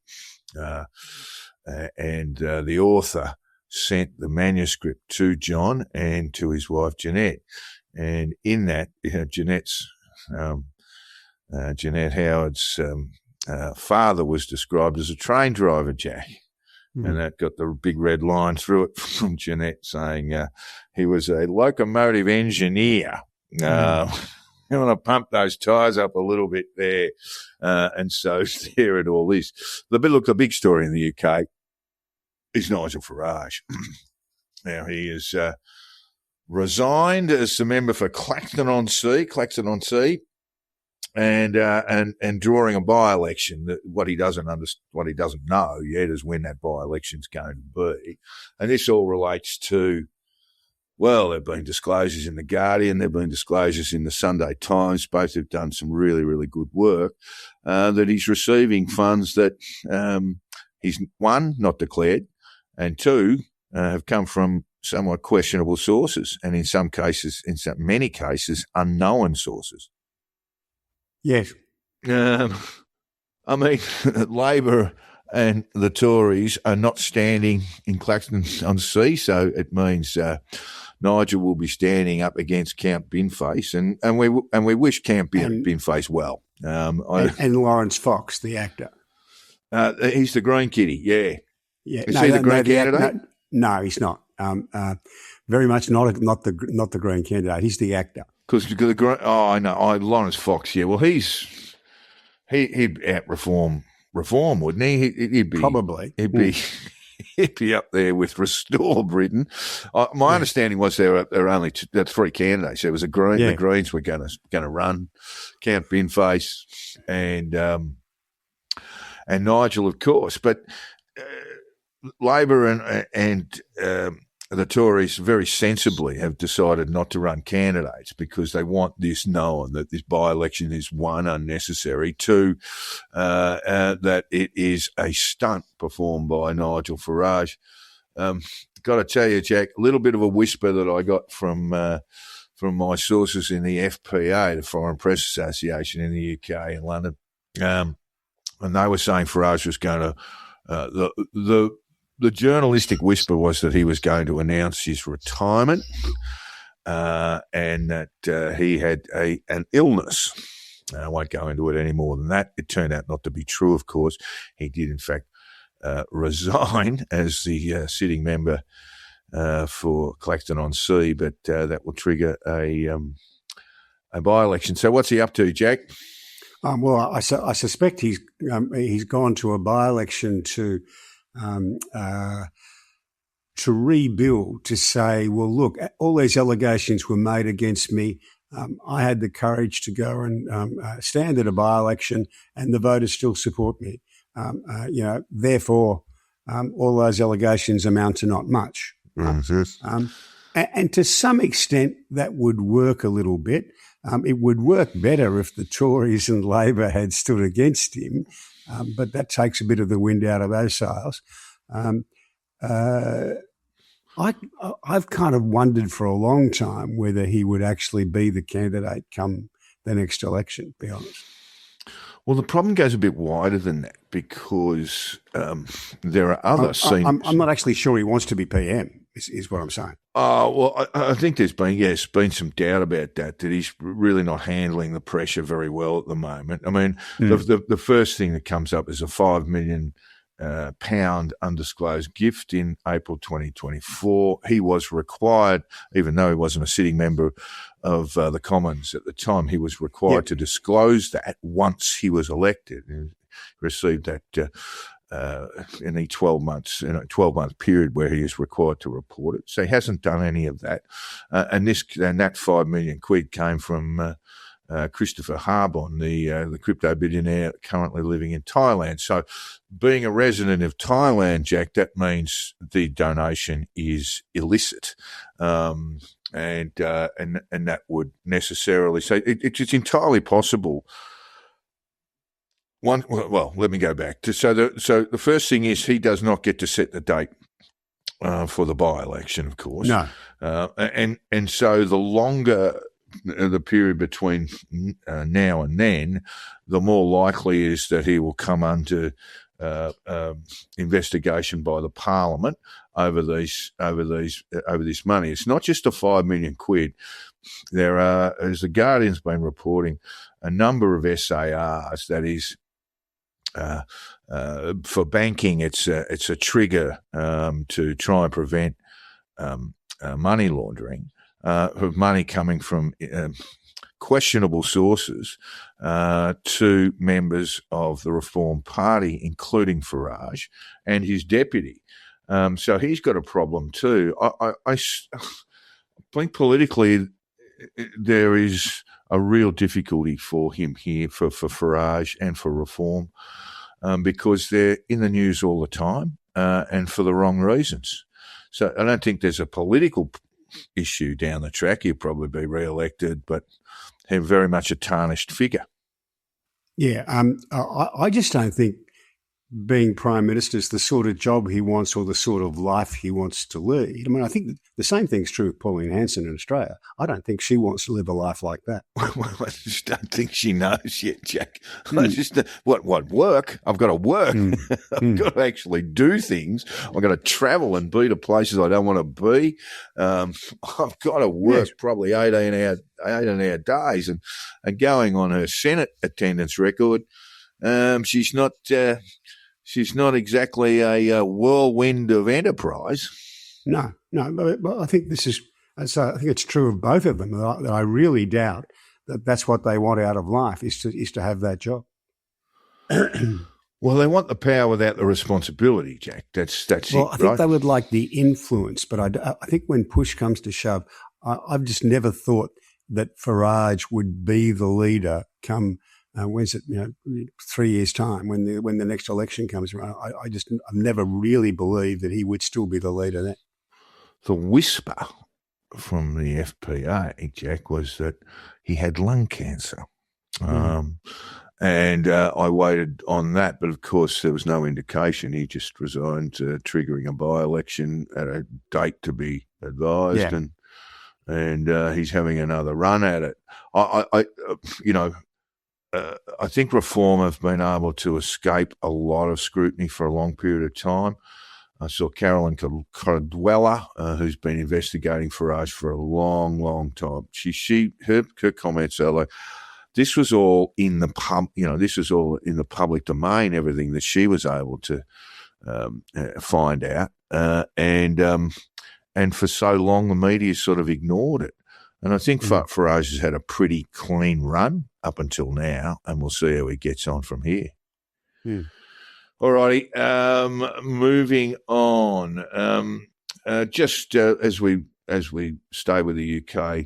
and the author sent the manuscript to John and to his wife Jeanette, and in that, Jeanette Howard's father was described as a train driver, Jack. And that got the big red line through it from Jeanette saying he was a locomotive engineer. You want to pump those tyres up a little bit there. And so there it all is. The big story in the UK is Nigel Farage. Now, he is resigned as the member for Clacton-on-Sea, and drawing a by-election. What he doesn't know yet is when that by-election's going to be. And this all relates to, well, there have been disclosures in The Guardian, there have been disclosures in the Sunday Times. Both have done some really, really good work, that he's receiving funds that he's, one, not declared, and two, have come from somewhat questionable sources, and in many cases, unknown sources. Yes. I mean, Labor and the Tories are not standing in Clacton-on-Sea, so it means Nigel will be standing up against Count Binface, and we wish Count Binface well. And Lawrence Fox, the actor. He's the Green Kitty, yeah. Yeah. Is he the Green candidate? No, he's not. Very much not the Green candidate. He's the actor. Because the Green, I know, Lawrence Fox, yeah. Well, he'd out reform, wouldn't he? He'd be probably. He'd be up there with Restore Britain. My understanding was there are only three candidates. There was the Greens were going to run, Count Binface, and Nigel, of course. But Labor and the Tories very sensibly have decided not to run candidates because they want this known, that this by-election is, one, unnecessary, two, that it is a stunt performed by Nigel Farage. Got to tell you, Jack, a little bit of a whisper that I got from my sources in the FPA, the Foreign Press Association in the UK in London, and they were saying Farage was going to the journalistic whisper was that he was going to announce his retirement, and that he had an illness. I won't go into it any more than that. It turned out not to be true, of course. He did, in fact, resign as the sitting member for Clacton-on-Sea, but that will trigger a by-election. So what's he up to, Jack? Well, I suspect he's gone to a by-election to rebuild, to say, well, look, all these allegations were made against me. I had the courage to go and stand at a by-election, and the voters still support me. Therefore, all those allegations amount to not much. And to some extent, that would work a little bit. It would work better if the Tories and Labor had stood against him. But that takes a bit of the wind out of those sails. I've kind of wondered for a long time whether he would actually be the candidate come the next election, to be honest. Well, the problem goes a bit wider than that because there are other scenes. I'm not actually sure he wants to be PM, is what I'm saying. Well, I think there's been some doubt about that he's really not handling the pressure very well at the moment. I mean, the first thing that comes up is a £5 million undisclosed gift in April 2024. He was required, even though he wasn't a sitting member of the Commons at the time, he was required to disclose that once he was elected. He received that in the 12-month period where he is required to report it. So he hasn't done any of that. And that £5 million came from Christopher Harbon, the crypto billionaire currently living in Thailand. So being a resident of Thailand, Jack, that means the donation is illicit. And that would necessarily say it's entirely possible. Well, let me go back. So the first thing is he does not get to set the date for the by-election, of course. No. And so the longer the period between now and then, the more likely is that he will come under investigation by the Parliament over this money. It's not just the £5 million. There are, as the Guardian's been reporting, a number of SARs. That is, for banking, it's a trigger to try and prevent money laundering. Of money coming from questionable sources to members of the Reform Party, including Farage and his deputy. So he's got a problem too. I think politically there is a real difficulty for him here, for Farage and for Reform, because they're in the news all the time and for the wrong reasons. So I don't think there's a political issue down the track. He'll probably be re-elected, but have very much a tarnished figure. Yeah, I just don't think being Prime Minister is the sort of job he wants or the sort of life he wants to lead. I mean, I think the same thing's true of Pauline Hanson in Australia. I don't think she wants to live a life like that. Well, I just don't think she knows yet, Jack. I just, what work? I've got to work. I've got to actually do things. I've got to travel and be to places I don't want to be. I've got to work probably 18-hour days, and going on her Senate attendance record, she's not exactly a whirlwind of enterprise. No, but I think I think it's true of both of them. That I really doubt that that's what they want out of life is to have that job. Well, they want the power without the responsibility, Jack. That's it. Well, I think they would like the influence, but I think when push comes to shove, I've just never thought that Farage would be the leader come. When's it? 3 years' time when the next election comes around. I've never really believed that he would still be the leader then. The whisper from the FPA, Jack, was that he had lung cancer, and I waited on that, but of course there was no indication. He just resigned, triggering a by-election at a date to be advised, and he's having another run at it. I think Reform have been able to escape a lot of scrutiny for a long period of time. I saw Carolyn Cardwella, who's been investigating Farage for a long, long time. Her comments are like, this was all in the public domain, everything that she was able to find out, and for so long the media sort of ignored it. And I think Farage has had a pretty clean run up until now, and we'll see how he gets on from here. All righty, moving on. Just as we stay with the UK,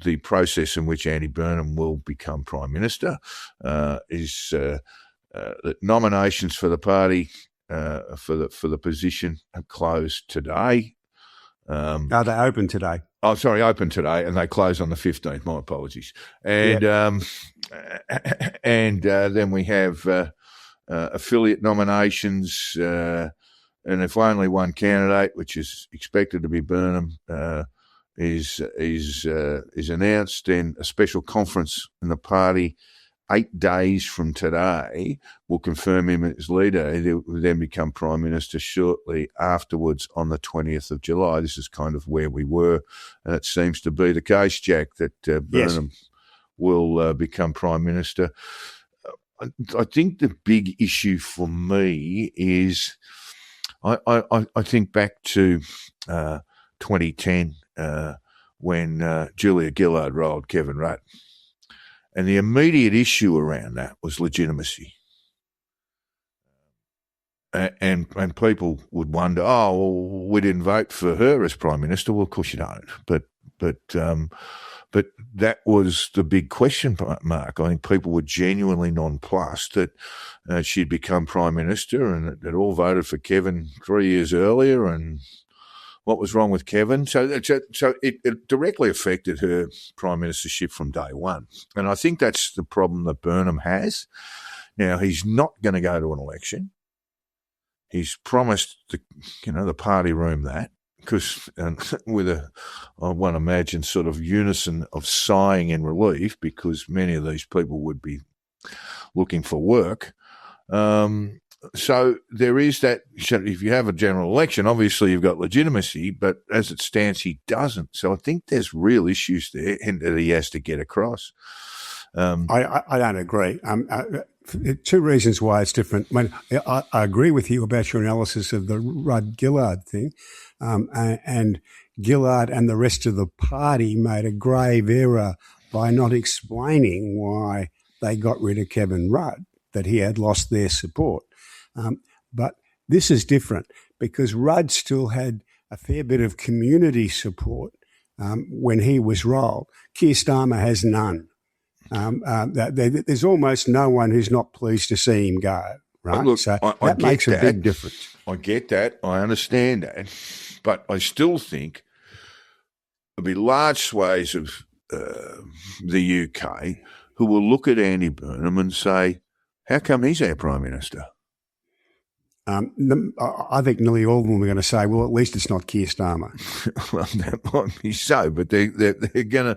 the process in which Andy Burnham will become Prime Minister is that nominations for the party for the position have closed today. Are they open today? Oh, sorry, open today, and they close on the 15th. My apologies. And then we have affiliate nominations, and if only one candidate, which is expected to be Burnham, is announced, then a special conference in the party 8 days from today will confirm him as leader. He will then become Prime Minister shortly afterwards on the 20th of July. This is kind of where we were, and it seems to be the case, Jack, that Burnham will become Prime Minister. I think the big issue for me is I think back to 2010 when Julia Gillard rolled Kevin Rudd. And the immediate issue around that was legitimacy. And people would wonder, oh, well, we didn't vote for her as Prime Minister. Well, of course you don't. But But that was the big question mark. I think people were genuinely nonplussed that she'd become Prime Minister, and they'd all voted for Kevin 3 years earlier, and what was wrong with Kevin? So it directly affected her Prime Ministership from day one. And I think that's the problem that Burnham has. Now, he's not going to go to an election. He's promised the party room that, because with I want to imagine sort of unison of sighing in relief, because many of these people would be looking for work. So there is that. If you have a general election, obviously you've got legitimacy, but as it stands, he doesn't. So I think there's real issues there and that he has to get across. I don't agree. Two reasons why it's different. I agree with you about your analysis of the Rudd-Gillard thing, and Gillard and the rest of the party made a grave error by not explaining why they got rid of Kevin Rudd, that he had lost their support. But this is different because Rudd still had a fair bit of community support when he was rolled. Keir Starmer has none. There's almost no one who's not pleased to see him go, right? Look, so I that makes a big difference. I get that. I understand that. But I still think there'll be large swathes of the UK who will look at Andy Burnham and say, how come he's our Prime Minister? I think nearly all of them are going to say, well, at least it's not Keir Starmer. Well, that might be so, but they're going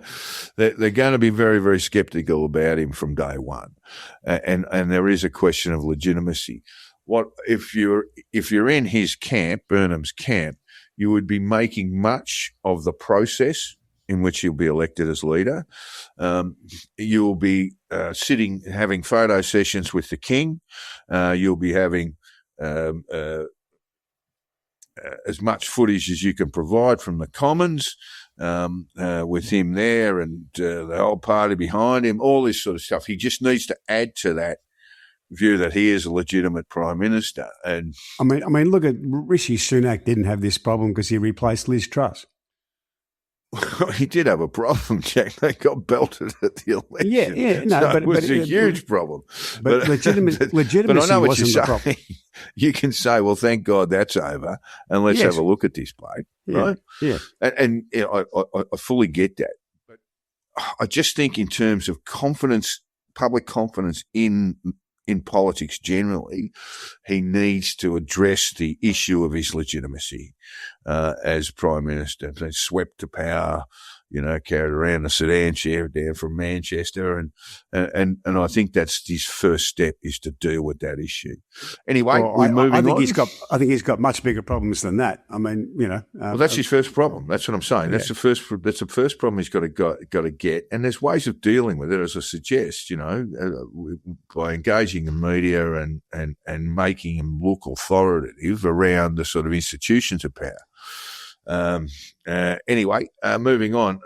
to be very, very sceptical about him from day one, and there is a question of legitimacy. What if you're in his camp, Burnham's camp, you would be making much of the process in which he'll be elected as leader. You'll be having photo sessions with the King. You'll be having as much footage as you can provide from the Commons with him there and the whole party behind him, all this sort of stuff. He just needs to add to that view that he is a legitimate Prime Minister. And I mean, look at Rishi Sunak didn't have this problem because he replaced Liz Truss. He did have a problem, Jack. They got belted at the election. Yeah, no, so it was a huge problem. But legitimacy but I know what wasn't you're the problem. You can say, well, thank God that's over, and let's have a look at this bloke, right? Yeah. And I fully get that. But I just think in terms of confidence, public confidence in politics generally, he needs to address the issue of his legitimacy as Prime Minister. They swept to power, carried around the sedan chair down from Manchester, and I think that's his first step is to deal with that issue. Anyway, we're moving on. I think he's got much bigger problems than that. I mean, well, that's his first problem. That's what I'm saying. That's the first. That's the first problem he's got to get. And there's ways of dealing with it, as I suggest. By engaging the media and making him look authoritative around the sort of institutions of power. Anyway, moving on.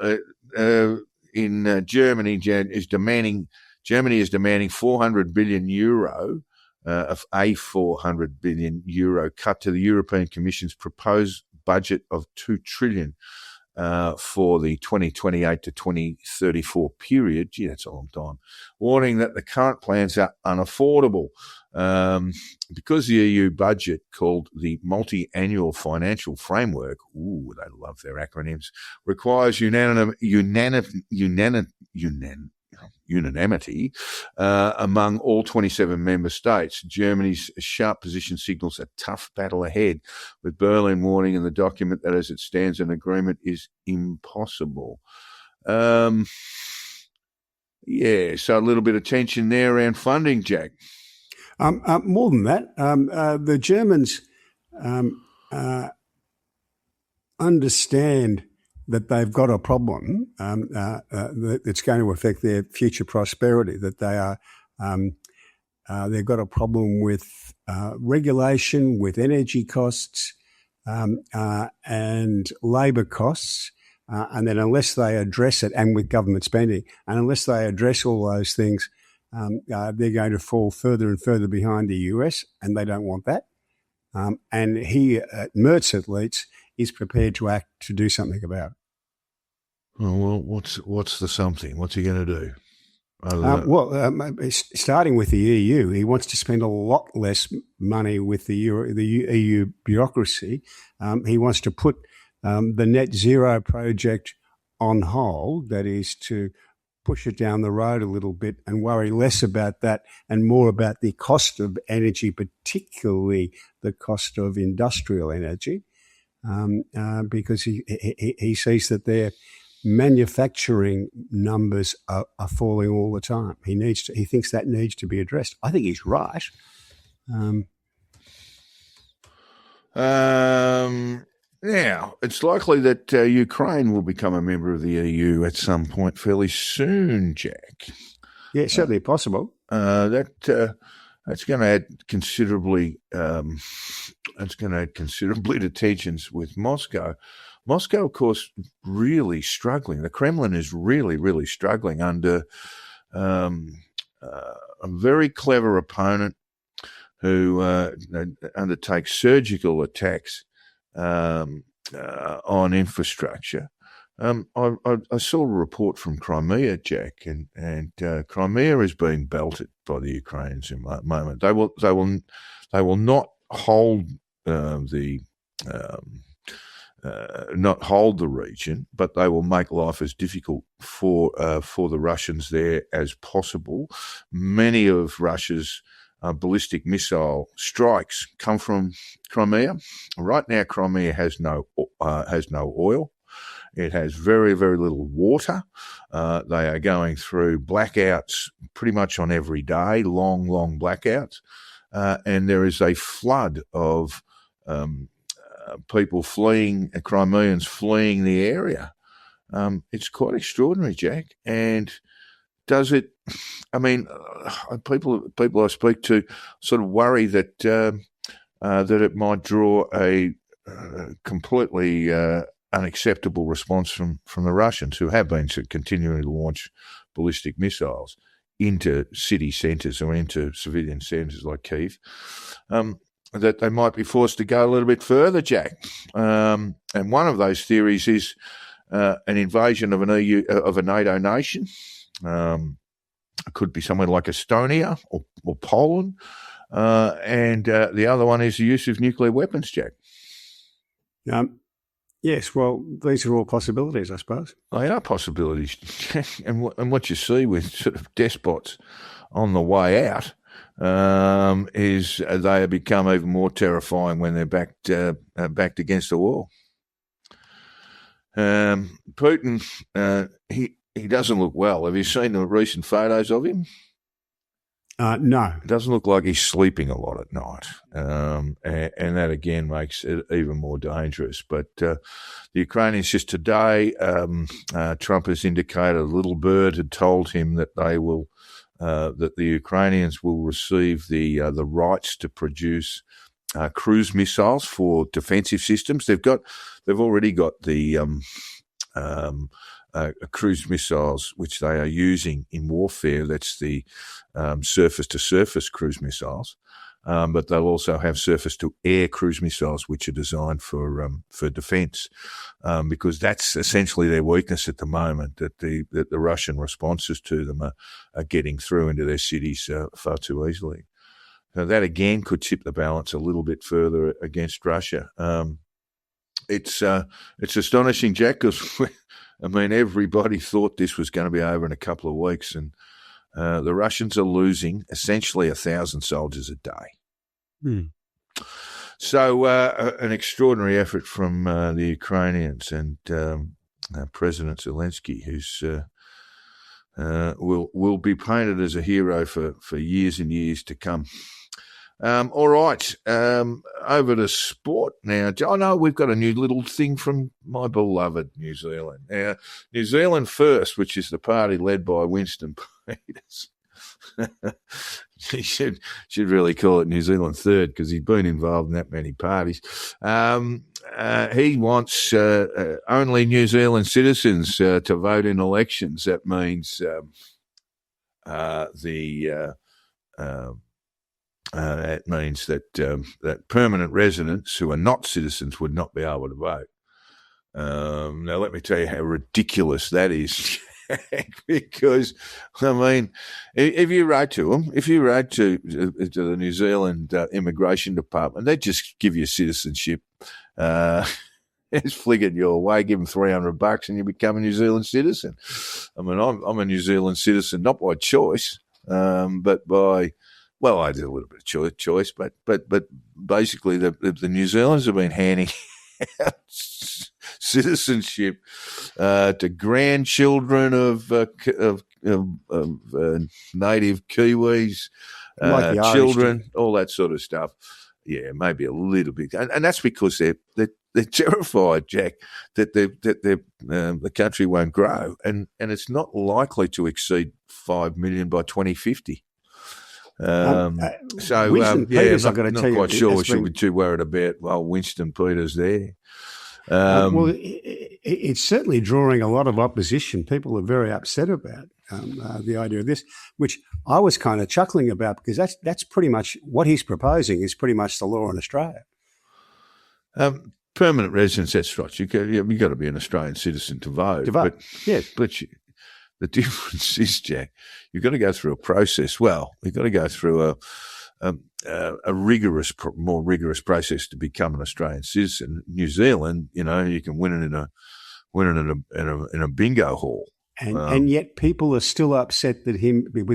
In Germany, Germany is demanding 400 billion euro of a 400 billion euro cut to the European Commission's proposed budget of 2 trillion for the 2028 to 2034 period. Gee, that's a long time. Warning that the current plans are unaffordable. Because the EU budget, called the Multi-Annual Financial Framework, they love their acronyms, requires unanimity among all 27 member states. Germany's sharp position signals a tough battle ahead, with Berlin warning in the document that as it stands, an agreement is impossible. So a little bit of tension there around funding, Jack. More than that, the Germans understand that they've got a problem that's going to affect their future prosperity, that they've got a problem with regulation, with energy costs and labour costs, and then unless they address it, and with government spending, and unless they address all those things, they're going to fall further and further behind the US, and they don't want that. And he, Merz at least, is prepared to act to do something about it. Oh, well, what's the something? What's he going to do? Starting with the EU, he wants to spend a lot less money with the EU bureaucracy. He wants to put the net zero project on hold, that is to push it down the road a little bit and worry less about that and more about the cost of energy, particularly the cost of industrial energy, because he sees that their manufacturing numbers are falling all the time. He thinks that needs to be addressed. I think he's right. Now, it's likely that Ukraine will become a member of the EU at some point fairly soon, Jack. Yeah, certainly possible. That's going to add considerably. That's going to add considerably to tensions with Moscow. Moscow, of course, really struggling. The Kremlin is really, really struggling under a very clever opponent who undertakes surgical attacks on infrastructure. I saw a report from Crimea, Jack, and Crimea is being belted by the Ukrainians in the moment. They will not hold not hold the region, but they will make life as difficult for the Russians there as possible. Many of Russia's ballistic missile strikes come from Crimea. Right now, Crimea has no oil. It has very, very little water. They are going through blackouts pretty much on every day, long blackouts, and there is a flood of people fleeing, Crimeans fleeing the area. It's quite extraordinary, Jack. And does it? I mean, people I speak to sort of worry that that it might draw a completely unacceptable response from the Russians, who have been continuing to launch ballistic missiles into city centres or into civilian centres like Kyiv. That they might be forced to go a little bit further, Jack. And one of those theories is an invasion of a NATO nation. It could be somewhere like Estonia or Poland. And the other one is the use of nuclear weapons, Jack. Yes, well, these are all possibilities, I suppose. They are possibilities, Jack. And what you see with sort of despots on the way out is they have become even more terrifying when they're backed against the wall. Putin, he doesn't look well. Have you seen the recent photos of him? No. It doesn't look like he's sleeping a lot at night, and that again makes it even more dangerous. But the Ukrainians just today, Trump has indicated a little bird had told him that they will. That the Ukrainians will receive the rights to produce cruise missiles for defensive systems. They've already got the cruise missiles which they are using in warfare. That's the surface-to-surface cruise missiles. But they'll also have surface-to-air cruise missiles, which are designed for defence, because that's essentially their weakness at the moment. That the Russian responses to them are getting through into their cities far too easily. So that again could tip the balance a little bit further against Russia. It's astonishing, Jack, because I mean everybody thought this was going to be over in a couple of weeks, and the Russians are losing essentially 1,000 soldiers a day. So an extraordinary effort from the Ukrainians and President Zelensky, who's will be painted as a hero for years and years to come. All right, over to sport now. I know we've got a new little thing from my beloved New Zealand. Now, New Zealand First, which is the party led by Winston Peters. He should really call it New Zealand Third, because he's been involved in that many parties. He wants only New Zealand citizens to vote in elections. That means that means that permanent residents who are not citizens would not be able to vote. Now, let me tell you how ridiculous that is, because, I mean, if you wrote to them, if you wrote to the New Zealand Immigration Department, they'd just give you citizenship. Just flick it your way, give them $300 and you become a New Zealand citizen. I mean, I'm a New Zealand citizen, not by choice, but by, well, I did a little bit of choice, but basically the New Zealanders have been handing out citizenship to grandchildren of native Kiwis, Like the children, Irish all that sort of stuff. Yeah, maybe a little bit, and that's because they're terrified, Jack, that the country won't grow, and it's not likely to exceed 5 million by 2050. Winston Peters, I've got to tell you, not quite sure we should be too worried about. Well, Winston Peters there. Well, it's certainly drawing a lot of opposition. People are very upset about the idea of this, which I was kind of chuckling about, because that's pretty much what he's proposing is pretty much the law in Australia. Permanent residence, that's right. You've got to be an Australian citizen to vote. Yes. But the difference is, Jack, you've got to go through a process. Well, you've got to go through a more rigorous process to become an Australian citizen. New Zealand, you can win it in a bingo hall. And yet people are still upset with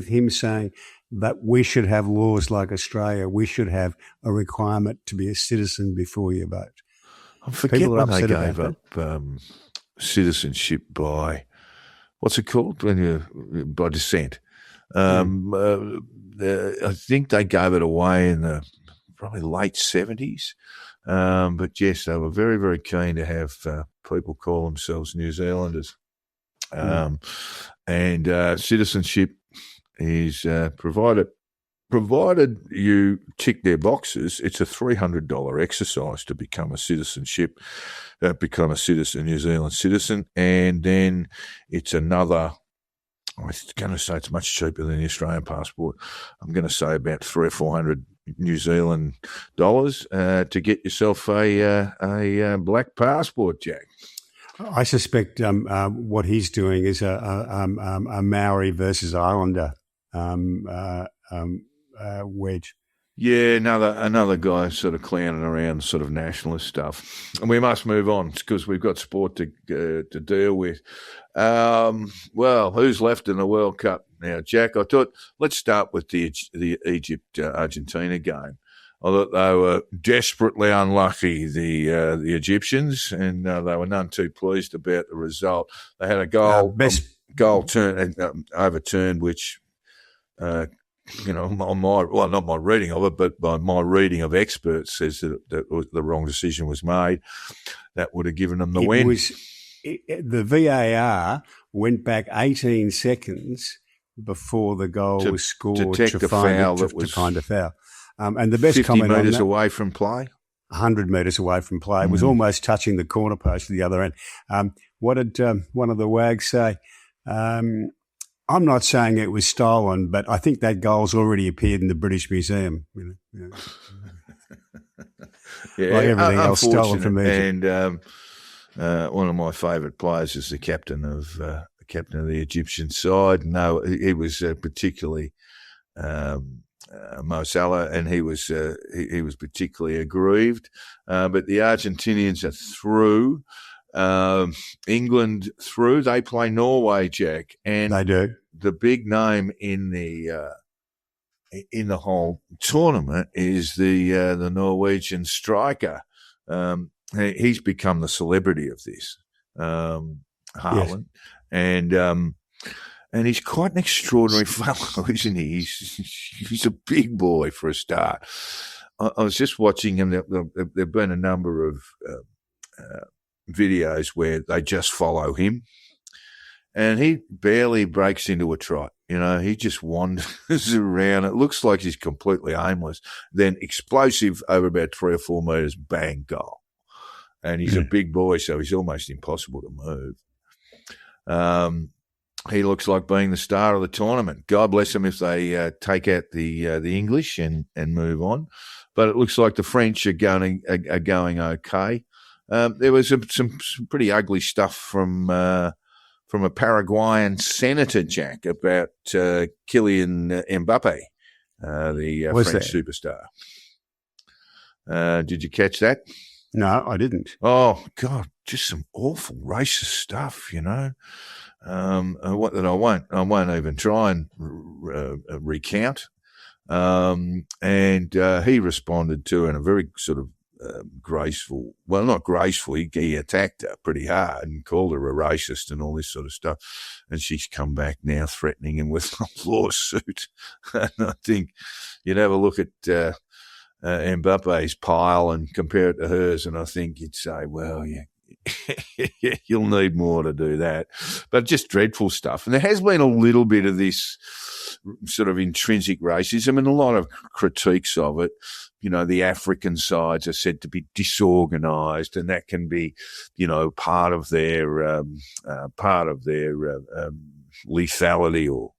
him saying that we should have laws like Australia. We should have a requirement to be a citizen before you vote. I forget when they gave up citizenship by, what's it called? By descent. I think they gave it away in the probably late 70s. But yes, they were very, very keen to have people call themselves New Zealanders. And citizenship is provided you tick their boxes. It's a $300 exercise to become a New Zealand citizen, and then it's another. I was going to say it's much cheaper than the Australian passport. I'm going to say about $300 or $400 New Zealand dollars to get yourself a black passport, Jack. I suspect what he's doing is a Maori versus Islander wedge. Yeah, another guy sort of clowning around sort of nationalist stuff. And we must move on because we've got sport to deal with. Well, who's left in the World Cup now, Jack? I thought let's start with the Egypt-Argentina game. I thought they were desperately unlucky, the Egyptians, and they were none too pleased about the result. They had a goal overturned, which, not my reading of it, but by my reading of experts, says that the wrong decision was made. That would have given them the win. The VAR went back 18 seconds before the goal was scored to find a foul. And the best 50 comment metres on that, away from play? 100 metres away from play. It was almost touching the corner post at the other end. What did one of the wags say? I'm not saying it was stolen, but I think that goal's already appeared in the British Museum. Yeah, like everything else stolen from Egypt. And one of my favourite players is the captain of the Egyptian side. No, he was particularly Mo Salah, and he was particularly aggrieved. But the Argentinians are through. England through. They play Norway, Jack, and they do. The big name in the whole tournament is the Norwegian striker. He's become the celebrity of this, Haaland, yes. And he's quite an extraordinary fellow, isn't he? He's a big boy for a start. I was just watching him. There've been a number of videos where they just follow him, and he barely breaks into a trot. He just wanders around. It looks like he's completely aimless. Then explosive over about 3 or 4 metres, bang, goal. And he's a big boy, so he's almost impossible to move. He looks like being the star of the tournament. God bless them if they take out the English and move on. But it looks like the French are going okay. There was some pretty ugly stuff from a Paraguayan senator, Jack, about Kylian Mbappe, the French superstar. Did you catch that? No, I didn't. Oh God, just some awful racist stuff, you know. What that I won't even try and recount. And he responded to it in a very sort of graceful, well, not graceful. He attacked her pretty hard and called her a racist and all this sort of stuff. And she's come back now threatening him with a lawsuit. And I think you'd have a look at Mbappe's pile and compare it to hers, and I think you'd say, well, yeah, you'll need more to do that. But just dreadful stuff. And there has been a little bit of this sort of intrinsic racism and a lot of critiques of it. You know, the African sides are said to be disorganised, and that can be, you know, part of their lethality or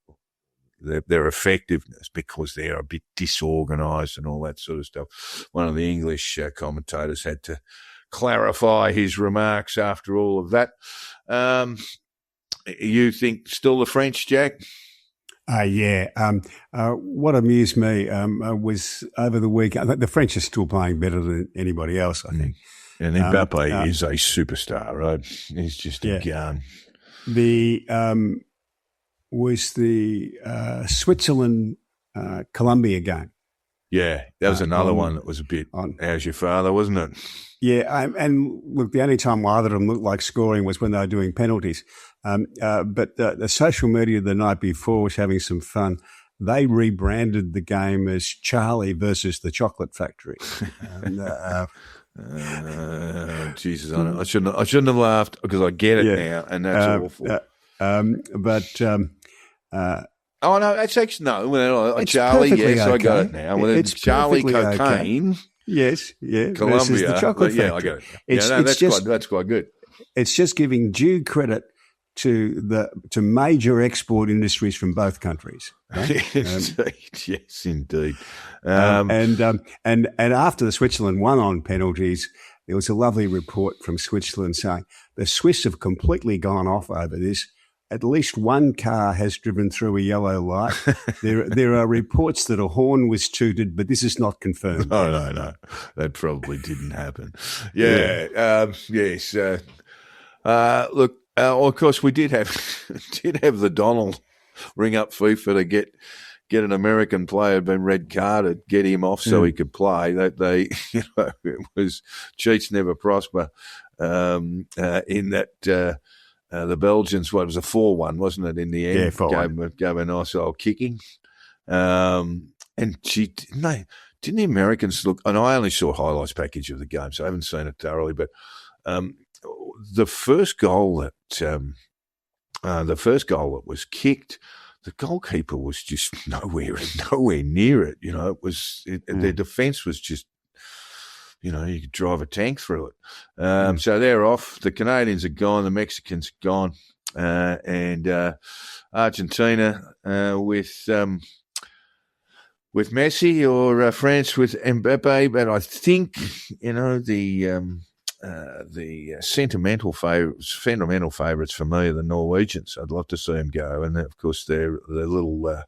their effectiveness, because they're a bit disorganised and all that sort of stuff. One of the English commentators had to clarify his remarks after all of that. You think still the French, Jack? Yeah. What amused me was over the weekend, the French are still playing better than anybody else, I think. And Mbappe is a superstar, right? He's just a gun. Was the Switzerland-Colombia game. Yeah, that was another one that was a bit how's your father, wasn't it? Yeah, and look, the only time either of them looked like scoring was when they were doing penalties. But the social media the night before was having some fun. They rebranded the game as Charlie versus the Chocolate Factory. Jesus, I shouldn't have laughed because I get it now, and that's awful. Oh no, it's actually no. Charlie, yes, okay. I got it now. Well, it's Charlie cocaine. Okay. Yes, yeah. Colombia, the chocolate factory. Yeah, I got it. That's quite good. It's just giving due credit to major export industries from both countries. Right? Yes, indeed. And after the Switzerland won on penalties, there was a lovely report from Switzerland saying the Swiss have completely gone off over this. At least one car has driven through a yellow light. There are reports that a horn was tooted, but this is not confirmed. Oh, no. That probably didn't happen. Yeah. Yes. Look, of course, we did have the Donald ring up FIFA to get an American player been red carded, get him off so he could play. It was cheats never prosper. In that. The Belgians, it was a 4-1, wasn't it, in the end? Yeah, 4-1. Gave a nice old kicking. And didn't the Americans look, and I only saw highlights package of the game, so I haven't seen it thoroughly, but the first goal that was kicked, the goalkeeper was just nowhere near it. You know, their defence was just, you know, you could drive a tank through it. So they're off. The Canadians are gone. The Mexicans are gone. And Argentina with Messi, or France with Mbappe. But I think, you know, the sentimental favourites for me are the Norwegians. I'd love to see them go. And, of course, their little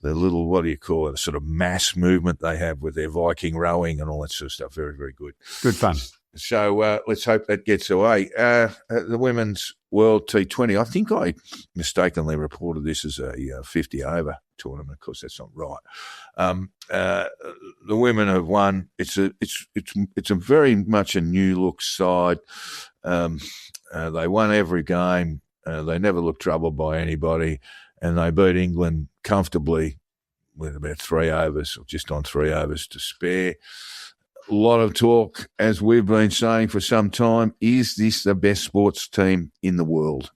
what do you call it, a sort of mass movement they have with their Viking rowing and all that sort of stuff. Very, very good. Good fun. So let's hope that gets away. The Women's World T20, I think I mistakenly reported this as a 50-over tournament. Of course, that's not right. The women have won. It's a very much a new-look side. They won every game. They never looked troubled by anybody. And they beat England comfortably with about 3 overs, or just on 3 overs to spare. A lot of talk, as we've been saying for some time, is this the best sports team in the world?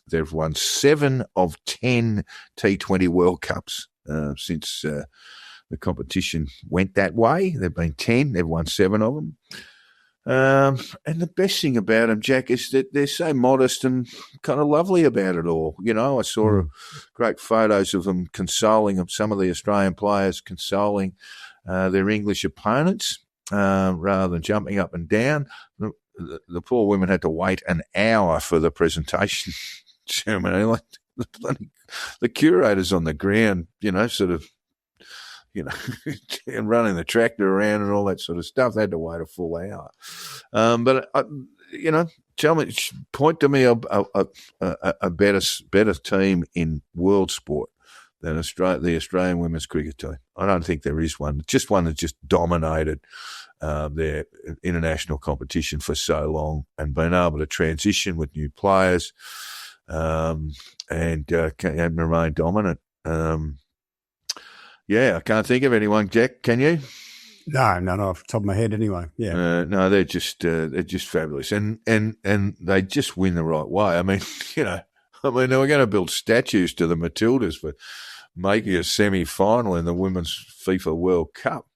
They've won 7 of 10 T20 World Cups since the competition went that way. They've been 10. They've won 7 of them. And the best thing about them, Jack, is that they're so modest and kind of lovely about it all. You know, I saw great photos of them consoling some of the Australian players, consoling their English opponents. rather than jumping up and down. The poor women had to wait an hour for the presentation ceremony. Like the curators on the ground, sort of, and running the tractor around and all that sort of stuff. They had to wait a full hour. Point to me a better team in world sport than the Australian women's cricket team. I don't think there is one. Just one that just dominated their international competition for so long and been able to transition with new players and remain dominant. I can't think of anyone, Jack. Can you? No, not off the top of my head anyway. Yeah. No, they're just fabulous. And they just win the right way. I mean, they were going to build statues to the Matildas for making a semi-final in the Women's FIFA World Cup.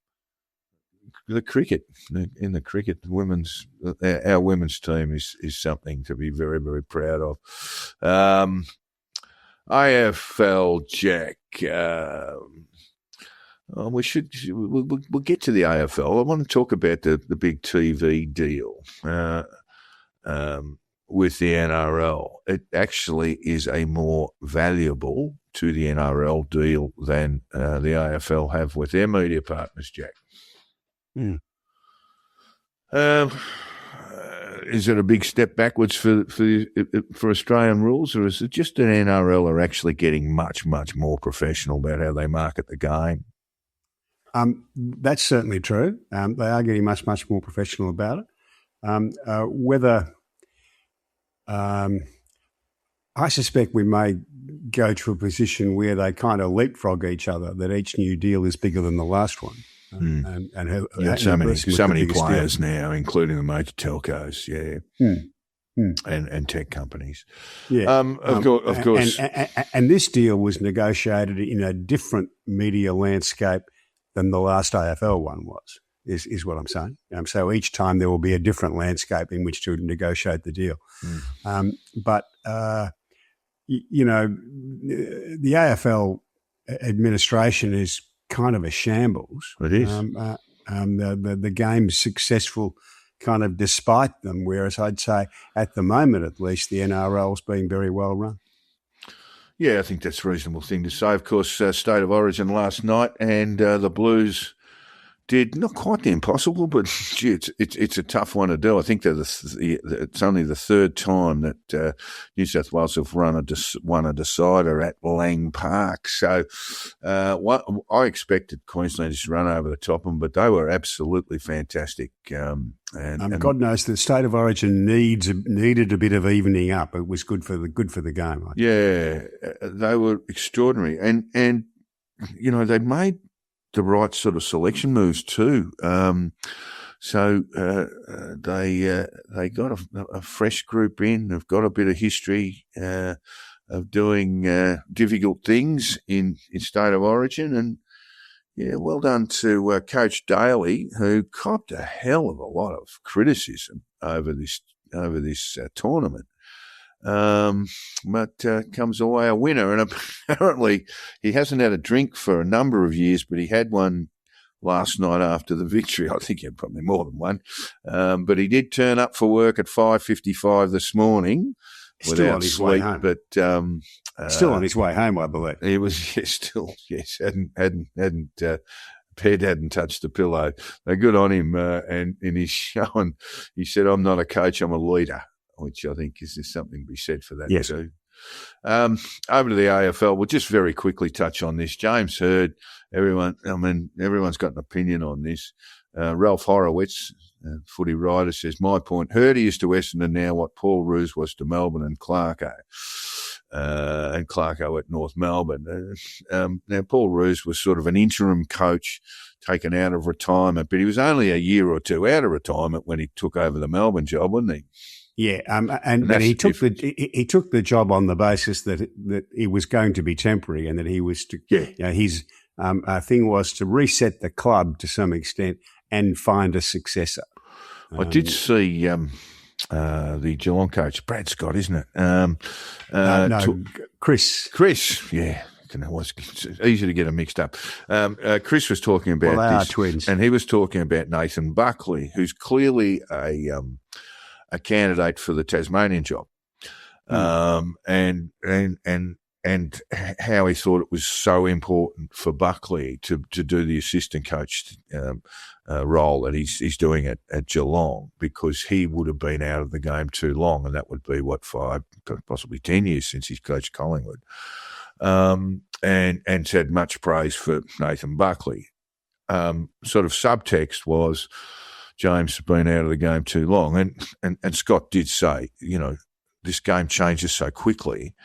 The cricket, our women's team is something to be very, very proud of. AFL, Jack. We'll get to the AFL. I want to talk about the big TV deal with the NRL. It actually is a more valuable to the NRL deal than the AFL have with their media partners, Jack. Mm. Is it a big step backwards for Australian rules, or is it just that NRL are actually getting much, much more professional about how they market the game? That's certainly true. They are getting much, much more professional about it. I suspect we may go to a position where they kind of leapfrog each other, that each new deal is bigger than the last one. So many players now, including the major telcos, and tech companies. Yeah, of course. And this deal was negotiated in a different media landscape than the last AFL one was. Is what I'm saying. So each time there will be a different landscape in which to negotiate the deal. But the AFL administration is kind of a shambles. It is. The game's successful kind of despite them, whereas I'd say at the moment at least the NRL's being very well run. Yeah, I think that's a reasonable thing to say. Of course, State of Origin last night, and the Blues did not quite the impossible, but gee, it's a tough one to do. I think it's only the third time that New South Wales have won a decider at Lang Park. So I expected Queensland to run over the top of them, but they were absolutely fantastic. And God knows the State of Origin needed a bit of evening up. It was good for the game. Yeah, they were extraordinary, and they made the right sort of selection moves too. So they got a fresh group in. They've got a bit of history of doing difficult things in State of Origin, and well done to Coach Daly, who copped a hell of a lot of criticism over this tournament. But comes away a winner, and apparently he hasn't had a drink for a number of years, but he had one last night after the victory. I think he had probably more than one, but he did turn up for work at 5:55 this morning without sleep. But still on his way home, I believe. He was hadn't head hadn't touched the pillow. They're good on him, and in his showing, he said, "I'm not a coach, I'm a leader." Which I think is something to be said for that too. Over to the AFL, we'll just very quickly touch on this. James Hird, everyone's got an opinion on this. Ralph Horowitz, footy writer, says, my point, Hirdy is to Essendon now what Paul Roos was to Melbourne and Clarko. And Clarko at North Melbourne. Now, Paul Roos was sort of an interim coach taken out of retirement, but he was only a year or two out of retirement when he took over the Melbourne job, wasn't he? Yeah, and he took the job on the basis that it was going to be temporary, and that he was to his thing was to reset the club to some extent and find a successor. I did see the Geelong coach, Brad Scott, isn't it? Chris. Yeah. don't know, it's easy to get them mixed up. Chris was talking about they are this, twins. and he was talking about Nathan Buckley, who's clearly a candidate for the Tasmanian job, and how he thought it was so important for Buckley to do the assistant coach role that he's doing at Geelong, because he would have been out of the game too long, and that would be 5, possibly 10 years since he's coached Collingwood. And said much praise for Nathan Buckley. Sort of subtext was James has been out of the game too long, and Scott did say, this game changes so quickly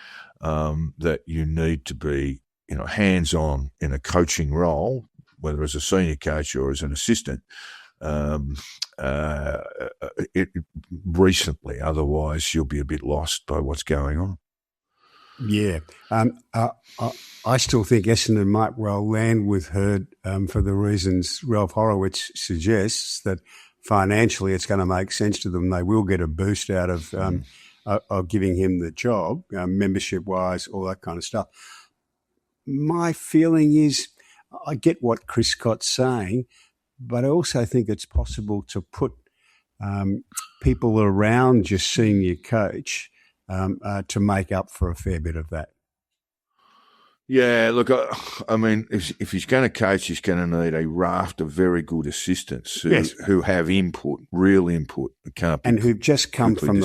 that you need to be, hands-on in a coaching role, whether as a senior coach or as an assistant, recently. Otherwise, you'll be a bit lost by what's going on. Yeah. I still think Essendon might well land with Hurd for the reasons Ralph Horowitz suggests, that financially it's going to make sense to them. They will get a boost out of giving him the job, membership-wise, all that kind of stuff. My feeling is I get what Chris Scott's saying, but I also think it's possible to put people around your senior coach to make up for a fair bit of that. Yeah, look, I mean, if he's going to coach, he's going to need a raft of very good assistants who have input, real input, and who've just come from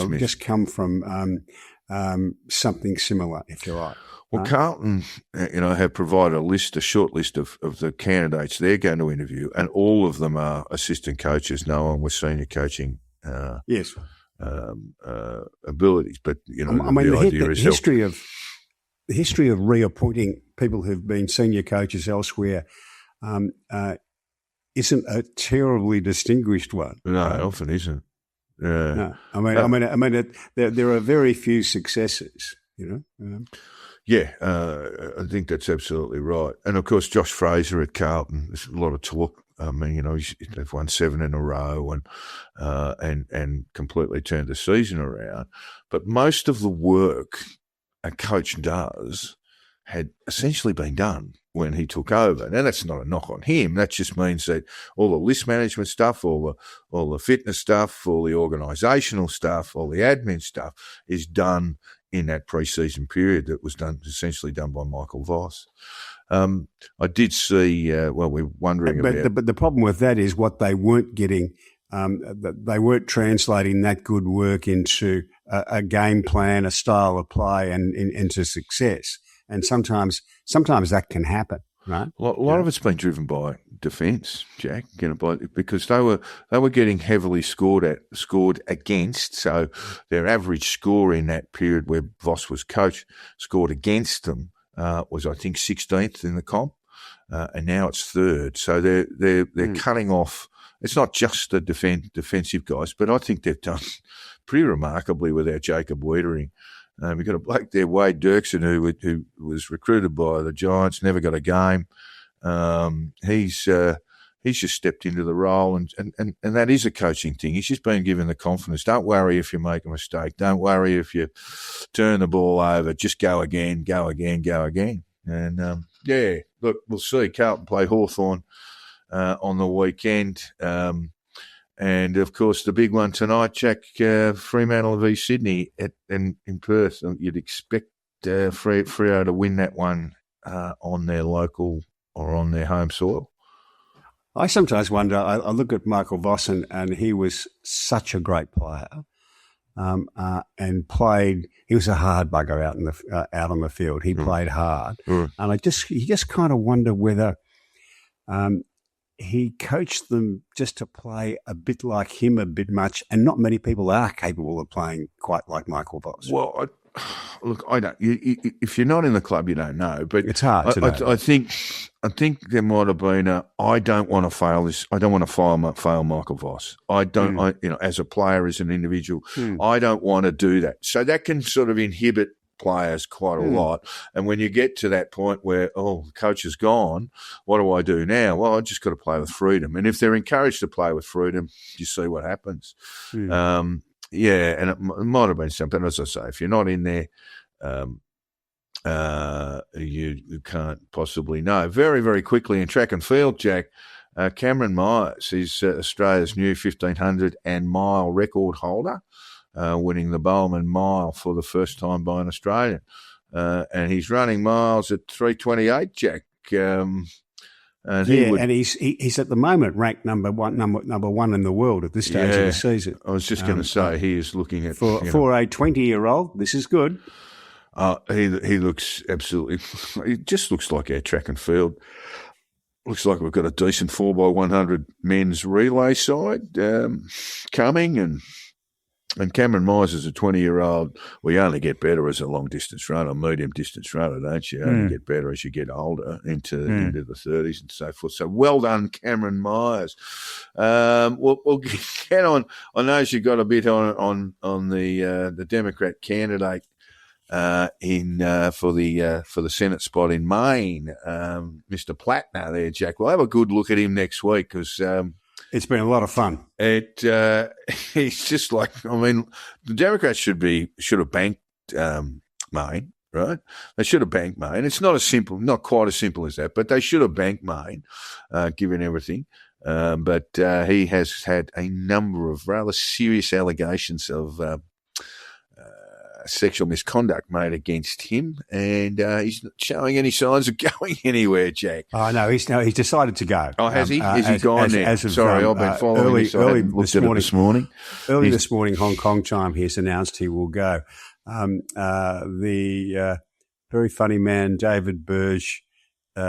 something similar, if you like. Well, Carlton, have provided a short list of the candidates they're going to interview, and all of them are assistant coaches, no one with senior coaching abilities. But, the history of reappointing people who've been senior coaches elsewhere isn't a terribly distinguished one. No, it often isn't. No, there are very few successes. I think that's absolutely right. And, of course, Josh Fraser at Carlton, there's a lot of talk. I mean, they've won 7 in a row and completely turned the season around. But most of the work a coach does had essentially been done when he took over. Now, that's not a knock on him. That just means that all the list management stuff, all the fitness stuff, all the organisational stuff, all the admin stuff is done in that pre-season period that was essentially done by Michael Voss. I did see, we're wondering about... But the problem with that is what they weren't getting, they weren't translating that good work into a game plan, a style of play, and into success. And sometimes that can happen, right? A lot of it's been driven by defence, Jack, because they were getting heavily scored against. So their average score in that period where Voss was coach scored against them was, I think, 16th in the comp, and now it's 3rd. So they're cutting off. It's not just the defensive guys, but I think they've done pretty remarkably without Jacob Wiedering. We've got a bloke there, Wade Dirksen, who was recruited by the Giants, never got a game. He's just stepped into the role, and that is a coaching thing. He's just been given the confidence. Don't worry if you make a mistake. Don't worry if you turn the ball over. Just go again, go again, go again. And, look, we'll see. Carlton play Hawthorn on the weekend. And, of course, the big one tonight, Jack, Fremantle v Sydney in Perth. You'd expect Freo to win that one on their local or on their home soil. I sometimes wonder, I look at Michael Voss and he was such a great player and played, he was a hard bugger out on the field. He played hard. And you just kind of wonder whether he coached them just to play a bit like him a bit much, and not many people are capable of playing quite like Michael Voss. Well, I don't. If you're not in the club, you don't know. But it's hard to know. I think there might have been I don't want to fail this. I don't want to fail Michael Voss. I don't. As a player, as an individual, I don't want to do that. So that can sort of inhibit players quite a lot. And when you get to that point where, the coach is gone, what do I do now? Well, I just got to play with freedom. And if they're encouraged to play with freedom, you see what happens. And it might have been something, as I say, if you're not in there, you can't possibly know. Very, very quickly in track and field, Jack, Cameron Myers is Australia's new 1,500 and mile record holder, winning the Bowman Mile for the first time by an Australian. And he's running miles at 3:28, Jack. And he's at the moment ranked number one in the world at this stage of the season. I was just going to say he is looking at for a 20-year-old. This is good. He looks absolutely. He just looks like our track and field. Looks like we've got a decent 4x100 men's relay side coming, and Cameron Myers is a 20-year-old. We only get better as a long-distance runner, medium-distance runner, don't you? Only get better as you get older into the 30s and so forth. So well done, Cameron Myers. We'll get on. I know you got a bit on the Democrat candidate for the Senate spot in Maine, Mr. Plattner there, Jack. We'll have a good look at him next week because it's been a lot of fun. He's just like, I mean, the Democrats should have banked Maine, right? They should have banked Maine. It's not quite as simple as that, but they should have banked Maine, given everything. But he has had a number of rather serious allegations of sexual misconduct made against him, and he's not showing any signs of going anywhere, Jack. Oh, no, he's decided to go. Oh, has he? Has he gone now? Sorry, I've been following this. I haven't looked at it this morning. Early this morning, Hong Kong time, he's announced he will go. The very funny man, David Burge,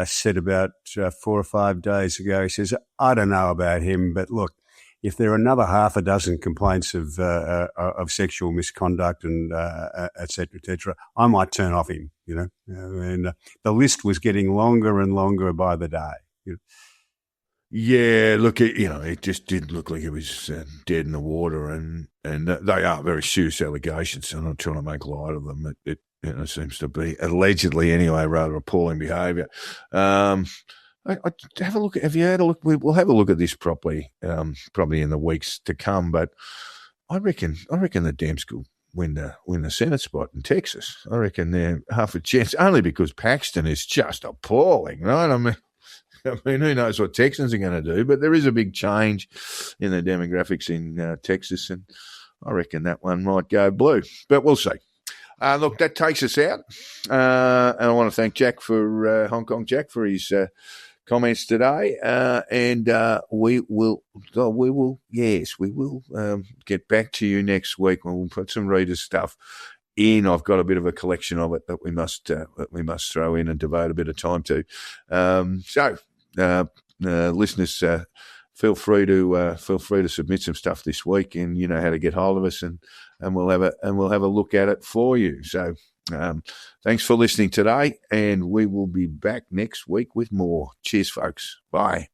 said about 4 or 5 days ago, he says, I don't know about him, but look, if there are another half a dozen complaints of sexual misconduct and et cetera, I might turn off him. And the list was getting longer and longer by the day. Yeah, look, it just did look like it was dead in the water, and they are very serious allegations. I'm not trying to make light of them. It seems to be allegedly anyway rather appalling behaviour. Have a look. Have you had a look? We'll have a look at this properly, probably in the weeks to come. But I reckon the Dems could win the Senate spot in Texas. I reckon they're half a chance, only because Paxton is just appalling, right? I mean, who knows what Texans are going to do? But there is a big change in the demographics in Texas, and I reckon that one might go blue. But we'll see. Look, that takes us out, and I want to thank Jack for Hong Kong Jack for his comments today, and we will get back to you next week when we'll put some reader stuff in. I've got a bit of a collection of it that we must throw in and devote a bit of time to. So, listeners, feel free to submit some stuff this week, and you know how to get hold of us, and we'll have a look at it for you. So. Thanks for listening today, and we will be back next week with more. Cheers, folks. Bye.